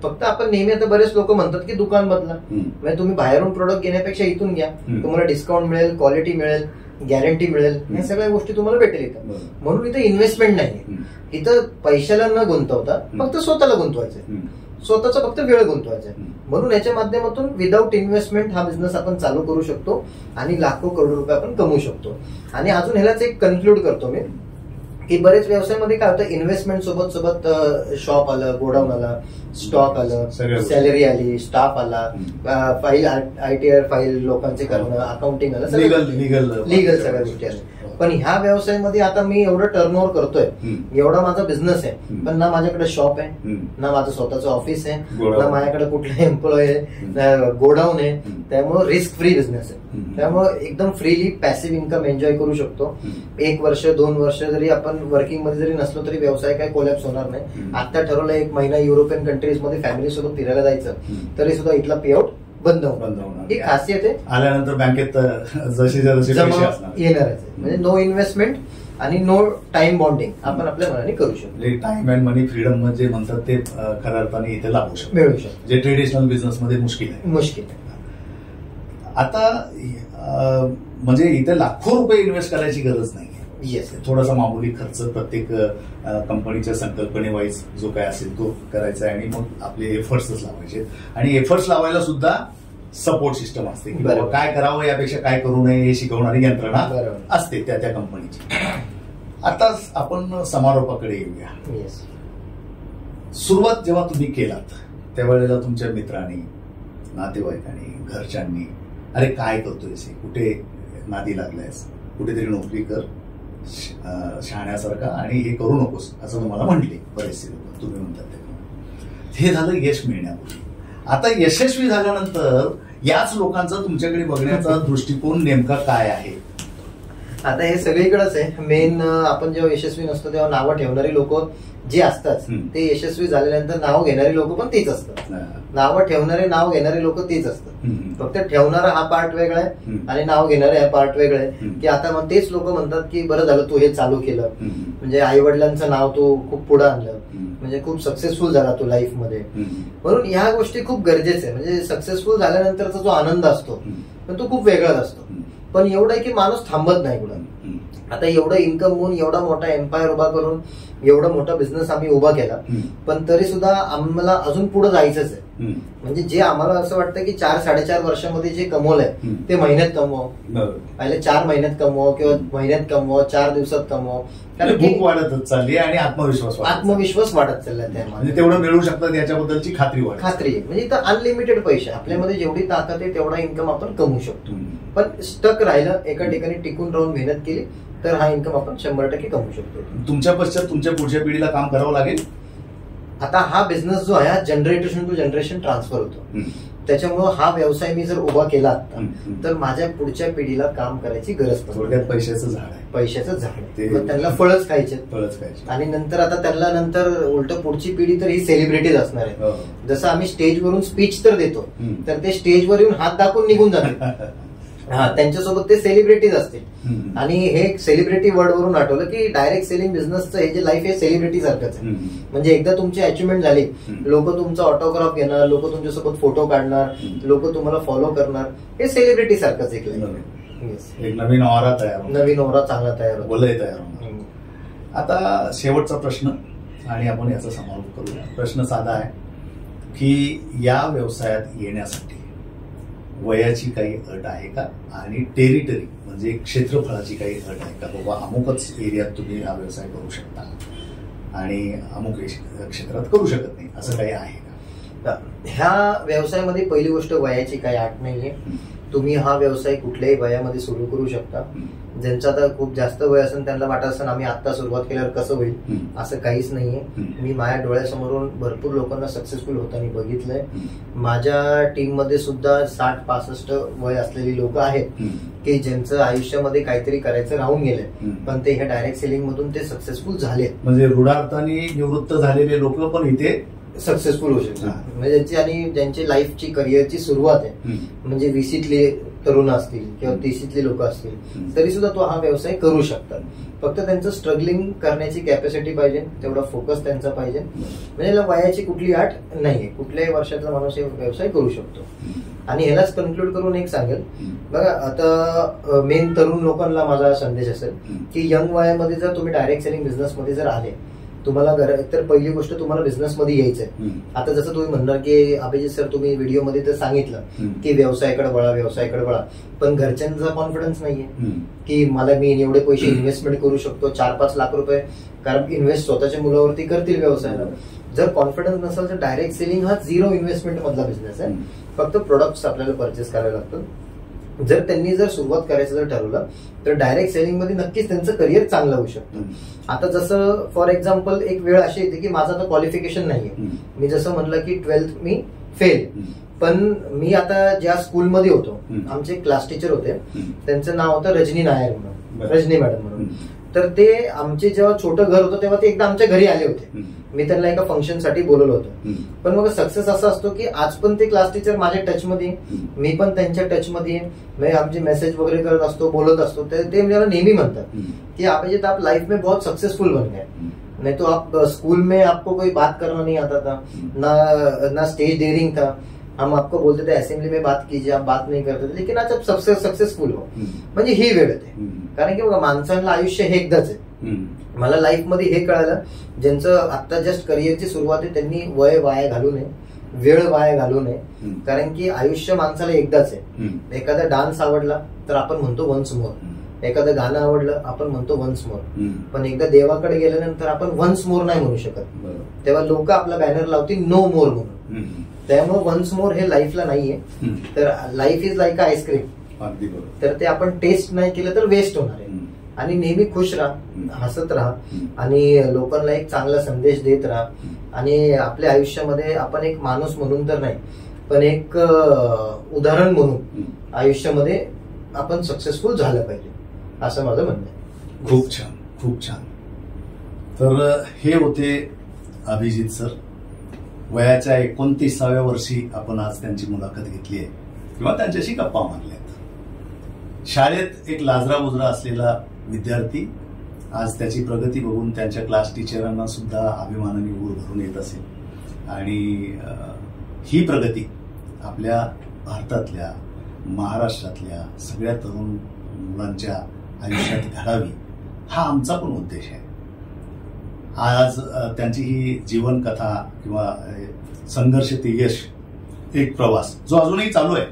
फक्त आपण नेहमी, आता बरेच लोक म्हणतात की दुकान बदला, म्हणजे तुम्ही बाहेरून प्रोडक्ट घेण्यापेक्षा इथून घ्या, तुम्हाला डिस्काउंट मिळेल, क्वालिटी मिळेल, गॅरंटी मिळेल, या सगळ्या गोष्टी तुम्हाला भेटेल इथं. म्हणून इथं इन्व्हेस्टमेंट नाही, इथं पैशाला न गुंतवता फक्त स्वतःला गुंतवायचंय, स्वतःचा फक्त वेळ गुंतवायचा आहे. म्हणून याच्या माध्यमातून विदाऊट इन्व्हेस्टमेंट हा बिझनेस आपण चालू करू शकतो आणि लाखो करोड रुपये आपण कमवू शकतो. आणि अजून ह्यालाच एक कन्क्लूड करतो मी की बरेच व्यवसायामध्ये काय होतं, इन्व्हेस्टमेंट सोबत सोबत शॉप आलं, गोडाऊन आलं, स्टॉक आलं, सॅलरी आली, स्टाफ आला, फाईल ITR फाईल लोकांचे करणं, अकाउंटिंग आलं, लिगल सगळ्या गोष्टी आल्या. पण ह्या व्यवसायामध्ये आता मी एवढं टर्नओव्हर करतोय, एवढा माझा बिझनेस आहे, पण ना माझ्याकडे शॉप आहे, ना माझं स्वतःचं ऑफिस आहे, ना माझ्याकडे कुठला एम्प्लॉय आहे, गोडाऊन आहे. त्यामुळे रिस्क फ्री बिझनेस आहे. त्यामुळे एकदम फ्रीली पॅसिव्ह इन्कम एन्जॉय करू शकतो. 1 वर्ष 2 वर्ष जरी आपण वर्किंग मध्ये जरी नसलो तरी व्यवसाय काय कोलॅप्स होणार नाही. आता ठरवलं 1 महिना युरोपियन कंट्रीज मध्ये फॅमिली सोबत फिरायला जायचं तरी सुद्धा इथला पेआउट बंद होणार. ही खासियत आहे. आल्यानंतर बँकेत जसे येणार आहे. म्हणजे नो इन्व्हेस्टमेंट आणि नो टाइम बॉन्डिंग आपण आपल्या मनाने करू शकतो. टाइम अँड मनी फ्रीडम जे म्हणतात ते खऱ्या अर्थाने इथे लागू शकतो, मिळू शकतो, जे ट्रेडिशनल बिझनेस मध्ये मुश्किल आहे. आता म्हणजे इथे लाखो रुपये इन्व्हेस्ट करायची गरज नाही. येस, थोडासा मामूली खर्च प्रत्येक कंपनीच्या संकल्पनेवाईज जो काय असेल तो करायचा आहे आणि मग आपले एफर्ट्सच लावायचे. आणि एफर्ट्स लावायला सुद्धा सपोर्ट सिस्टम असते की बाबा काय करावं यापेक्षा काय करू नये हे शिकवणारी यंत्रणा असते त्या त्या कंपनीची. आता आपण समारोपाकडे येऊया. सुरुवात जेव्हा तुम्ही केलात त्यावेळेला तुमच्या मित्रांनी, नातेवाईकांनी, घरच्यांनी अरे काय करतोयस, कुठे नादी लागलायस, कुठेतरी नोकरी कर, शहाण्यासारखा, आणि हे करू नकोस असं तुम्हाला म्हणले बरेचसे लोक. तुम्ही म्हणतात हे झालं यश मिळण्यापूर्वी. आता यशस्वी झाल्यानंतर याच लोकांचा तुमच्याकडे बघण्याचा दृष्टिकोन नेमका काय आहे? आता हे सगळीकडेच आहे. मेन आपण जेव्हा यशस्वी नसतो तेव्हा नावं ठेवणारी लोक जे असतात ते यशस्वी झाल्यानंतर नाव घेणारी लोक पण तेच असतात. नावं ठेवणारे, नाव घेणारे लोक तेच असतात. फक्त ठेवणारा हा पार्ट वेगळा आहे आणि नाव घेणारे हा पार्ट वेगळा आहे. की आता मग तेच लोक म्हणतात की बरं झालं तू हे चालू केलं, म्हणजे आई वडिलांचं नाव तू खूप पुढे आणलं, म्हणजे खूप सक्सेसफुल झाला तू लाईफ मध्ये. म्हणून ह्या गोष्टी खूप गरजेच्या आहे. म्हणजे सक्सेसफुल झाल्यानंतरचा जो आनंद असतो पण तो खूप वेगळाच असतो. पण एवढं आहे की माणूस थांबत नाही कुठं. आता एवढं इन्कम होऊन एवढा मोठा एम्पायर उभा करून एवढा मोठा बिझनेस आम्ही उभा केला, पण तरी सुद्धा आम्हाला अजून पुढे जायचंच आहे. म्हणजे जे आम्हाला असं वाटतं की 4-4.5 वर्षामध्ये जे कमवलंय ते महिन्यात कमव, पहिले 4 महिन्यात कमव किंवा महिन्यात कमव, 4 दिवसात कमव. कारण भूक वाढतच चालली आणि आत्मविश्वास वाढत चाललाय. त्यामध्ये तेवढं मिळू शकतं याच्याबद्दलची खात्री आहे. म्हणजे इथं अनलिमिटेड पैसे, आपल्यामध्ये जेवढी ताकद आहे तेवढा इन्कम आपण कमवू शकतो. पण स्टक राहिलं, एका ठिकाणी टिकून राहून मेहनत केली तर हा इन्कम आपण 100% कमवू शकतो. तुमच्या पश्चात तुमच्या पुढच्या पिढीला काम करावं लागेल. आता हा बिझनेस जो आहे जनरेशन टू जनरेशन ट्रान्सफर होतो. त्याच्यामुळे हा व्यवसाय मी जर उभा केला तर माझ्या पुढच्या पिढीला काम करायची गरज पडते. पैशाचं झाड आहे, पैशाचं झाड आहे, त्यांना फळच खायचे. आणि नंतर आता त्यांना नंतर उलट पुढची पिढी तर ही सेलिब्रिटीज असणार आहे. जसं आम्ही स्टेजवरून स्पीच तर देतो तर ते स्टेजवर येऊन हात दाखवून निघून जातात. हा, त्यांच्यासोबत ते सेलिब्रिटीज असतील. आणि हे सेलिब्रिटी वर्ड वरून आठवलं की डायरेक्ट सेलिंग बिझनेसचं हे जे लाईफ आहे सेलिब्रिटी सारखंच आहे. म्हणजे एकदा तुमची अचिव्हमेंट झाली, लोक तुमचा ऑटोग्राफ घेणार, लोक तुमच्यासोबत फोटो काढणार, लोक तुम्हाला फॉलो करणार. हे सेलिब्रिटी सारखंच एक नवीन ऑरा चांगला तयार होणार. आता शेवटचा प्रश्न आणि आपण याचा समारोप करूया. प्रश्न साधा आहे की या व्यवसायात येण्यासाठी वयाची काही अट आहे का, आणि टेरिटरी म्हणजे क्षेत्रफळाची काही अट आहे का? बाबा अमुकच एरियात तुम्ही हा व्यवसाय करू शकता आणि अमुक क्षेत्रात करू शकत नाही, असं काही आहे का? ह्या व्यवसायामध्ये पहिली गोष्ट वयाची काही अट नाहीये. तुम्ही हा व्यवसाय कुठल्याही वयामध्ये सुरू करू शकता. ज्यांचं आता खूप जास्त वय असेल त्यांना वाटत असेल आम्ही आता सुरुवात केल्यावर कसं होईल, असं काहीच नाहीये. मी माझ्या डोळ्यासमोरून भरपूर लोकांना सक्सेसफुल होताना बघितलंय. माझ्या टीम मध्ये सुद्धा 60-65 वय असलेली लोक आहेत की ज्यांचं आयुष्यामध्ये काहीतरी करायचं राहून गेलंय, पण ते ह्या डायरेक्ट सेलिंग मधून ते सक्सेसफुल झाले. म्हणजे रुढार्थाने निवृत्त झालेले लोक पण इथे सक्सेसफुल होऊ शकतात. म्हणजे ज्यांची लाईफची करिअरची सुरुवात आहे, म्हणजे 20ली तरुण असतील किंवा 30ली लोक असतील तरी सुद्धा तो हा व्यवसाय करू शकतात. फक्त त्यांचं स्ट्रगलिंग करण्याची कॅपॅसिटी पाहिजे, तेवढा फोकस त्यांचा पाहिजे. म्हणजे वयाची कुठली अट नाहीये, कुठल्याही वर्षातला माणूस हे व्यवसाय करू शकतो. आणि ह्यालाच कन्क्लूड करून एक सांगेल बघा, आता मेन तरुण लोकांना माझा संदेश असेल की यंग वयामध्ये जर तुम्ही डायरेक्ट सेलिंग बिझनेस मध्ये जर आले, तुम्हाला तर पहिली गोष्ट तुम्हाला बिझनेस मध्ये यायचंय. आता जसं तुम्ही म्हणणार की अभिजित सर तुम्ही व्हिडिओमध्ये तर सांगितलं की व्यवसायाकडे वळा, पण घरच्यांचा कॉन्फिडन्स नाहीये की मी एवढे पैसे इन्व्हेस्टमेंट करू शकतो, 4-5 लाख रुपये कारण इन्व्हेस्ट स्वतःच्या मुलावरती करतील व्यवसायाला. जर कॉन्फिडन्स नसेल तर डायरेक्ट सेलिंग हा 0 इन्व्हेस्टमेंट मधला बिझनेस आहे. फक्त प्रोडक्ट्स आपल्याला परचेस करावे लागतात. जर त्यांनी जर सुरुवात करायचं जर ठरवलं तर डायरेक्ट सेलिंग मध्ये नक्कीच त्यांचं करिअर चांगलं होऊ शकतं. आता जसं फॉर एक्झाम्पल एक वेळ अशी येते की माझं आता क्वालिफिकेशन नाहीये, मी जसं म्हणलं की 12th मी फेल, पण मी आता ज्या स्कूलमध्ये होतो आमचे क्लास टीचर होते, त्यांचं नाव होतं रजनी नायर म्हणून, रजनी मॅडम म्हणून. तर ते आमचे जेव्हा छोटं घर होतं तेव्हा ते एकदा आमच्या घरी आले होते. मी त्यांना एका फंक्शन साठी बोलवलं होतं. पण मग सक्सेस असा असतो की आज पण ते क्लास टीचर माझ्या टच मध्ये, मी पण त्यांच्या टच मध्ये, आमचे मेसेज वगैरे करत असतो, बोलत असतो. ते मला नेहमी म्हणतात की अभिजीत आप लाइफ में बहुत सक्सेसफुल बन गए, नहीं तो आप स्कूल में आपको कोई बात करना नहीं आता था, ना स्टेज डेयरिंग था, हम आपको बोलते थे असेंबली में बात कीजिए, आप बात नहीं करते थे, लेकिन आज आप सबसे सक्सेसफुल हो. म्हणजे ही वेळ येते. कारण की बघा माणसांना आयुष्य हे एकदाच आहे. मला लाईफ मध्ये हे कळालं, ज्यांचं आता जस्ट करिअरची सुरुवात आहे त्यांनी वय वाया घालू नये, वेळ वाया घालू नये. कारण की आयुष्य माणसाला एकदाच आहे. एखादा डान्स आवडला तर आपण म्हणतो वन्स मोर, एखादं गाणं आवडलं आपण म्हणतो वन्स मोर, पण एकदा देवाकडे गेल्यानंतर आपण वन्स मोर नाही म्हणू शकत. तेव्हा लोक आपला बॅनर लावतील नो मोर म्हणून. त्यामुळे वन्स मोर हे लाईफला नाहीये. तर life is like a ice cream, तर ते आपण टेस्ट नाही केलं तर वेस्ट होणार आहे. आणि नेहमी खुश राहा, हसत राहा आणि लोकांना एक चांगला संदेश देत राहा. आणि आपल्या आयुष्यामध्ये आपण एक माणूस म्हणून तर नाही, पण एक उदाहरण म्हणून आयुष्यामध्ये आपण सक्सेसफुल झालं पाहिजे, असं माझं म्हणणं आहे. खूप छान, खूप छान. तर हे होते अभिजित सर. वयाच्या 29व्या वर्षी आपण आज त्यांची मुलाखत घेतली आहे किंवा त्यांच्याशी गप्पा मारल्यात. शाळेत एक लाजरा बुजरा असलेला विद्यार्थी आज त्याची प्रगती बघून त्यांच्या क्लास टीचरांना सुद्धा अभिमानाने ऊर भरून येत असेल. आणि ही प्रगती आपल्या भारतातल्या, महाराष्ट्रातल्या सगळ्या तरुण मुलांच्या आयुष्यात घडावी हा आमचा पण उद्देश आहे. आज त्यांची ही जीवनकथा किंवा संघर्ष ते यश, एक प्रवास जो अजूनही चालू आहे,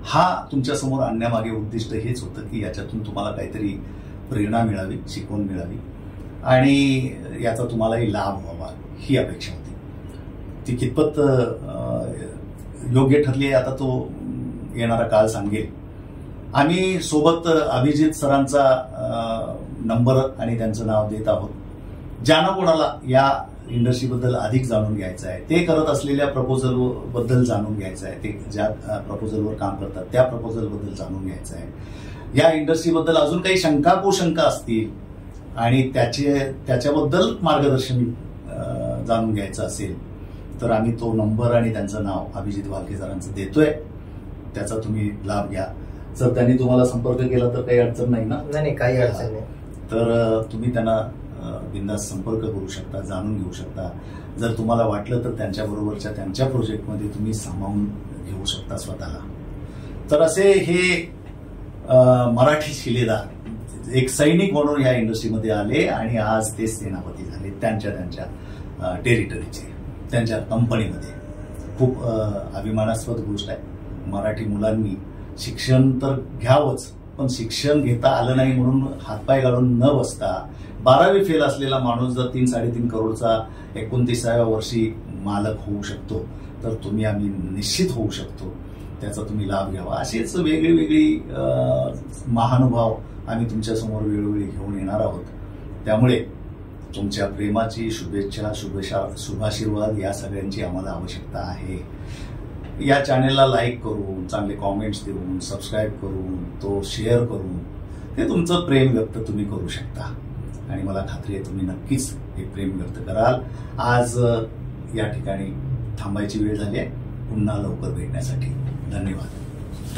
हा तुमच्या समोर आणण्यामागे उद्दिष्ट हेच होतं की याच्यातून तुम्हाला काहीतरी प्रेरणा मिळावी, शिकवण मिळावी आणि याचा तुम्हालाही लाभ व्हावा ही अपेक्षा होती. ती कितपत योग्य ठरली आहे आता तो येणारा काळ सांगेल. आम्ही सोबत अभिजित सरांचा नंबर आणि त्यांचं नाव देत आहोत. ज्यांना कोणाला या इंडस्ट्रीबद्दल अधिक जाणून घ्यायचं आहे, ते करत असलेल्या प्रपोजल बद्दल जाणून घ्यायचं आहे, ते ज्या प्रपोजलवर काम करतात त्या प्रपोजल बद्दल जाणून घ्यायचं आहे, या इंडस्ट्रीबद्दल अजून काही शंका कुशंका असतील आणि त्याच्याबद्दल मार्गदर्शन जाणून घ्यायचं असेल तर आम्ही तो नंबर आणि त्यांचं नाव अभिजित वालके सरांचं देतोय. त्याचा तुम्ही लाभ घ्या. जर त्यांनी तुम्हाला संपर्क केला तर काही अडचण नाही ना? नाही, काही अडचण नाही. तर तुम्ही त्यांना बिनधास्त संपर्क करू शकता, जाणून घेऊ शकता. जर तुम्हाला वाटलं तर त्यांच्याबरोबरच्या त्यांच्या प्रोजेक्टमध्ये तुम्ही सामावून घेऊ शकता स्वतःला. तर असे हे मराठी शिलेदार एक सैनिक म्हणून या इंडस्ट्रीमध्ये आले आणि आज ते सेनापती झाले त्यांच्या टेरिटरीचे, त्यांच्या कंपनीमध्ये. खूप अभिमानास्पद गोष्ट आहे. मराठी मुलांनी शिक्षण तर घ्यावंच, पण शिक्षण घेता आलं नाही म्हणून हातपाय घालून न बसता 12वी फेल असलेला माणूस जर 3-3.5 करोडचा 29व्या वर्षी मालक होऊ शकतो तर तुम्ही आम्ही निश्चित होऊ शकतो. त्याचा तुम्ही लाभ घ्यावा. असेच वेगळी महानुभाव आम्ही तुमच्या समोर वेळोवेळी घेऊन येणार आहोत. त्यामुळे तुमच्या प्रेमाची, शुभेच्छा, शुभाशीर्वाद या सगळ्यांची आम्हाला आवश्यकता आहे. या चॅनेलला लाईक करून, चांगले कॉमेंट्स देऊन, सबस्क्राईब करून, तो शेअर करून ते तुमचं प्रेम व्यक्त तुम्ही करू शकता आणि मला खात्री आहे तुम्ही नक्कीच हे प्रेम व्यक्त कराल. आज या ठिकाणी थांबायची वेळ झाली आहे. पुन्हा लवकर भेटण्यासाठी धन्यवाद.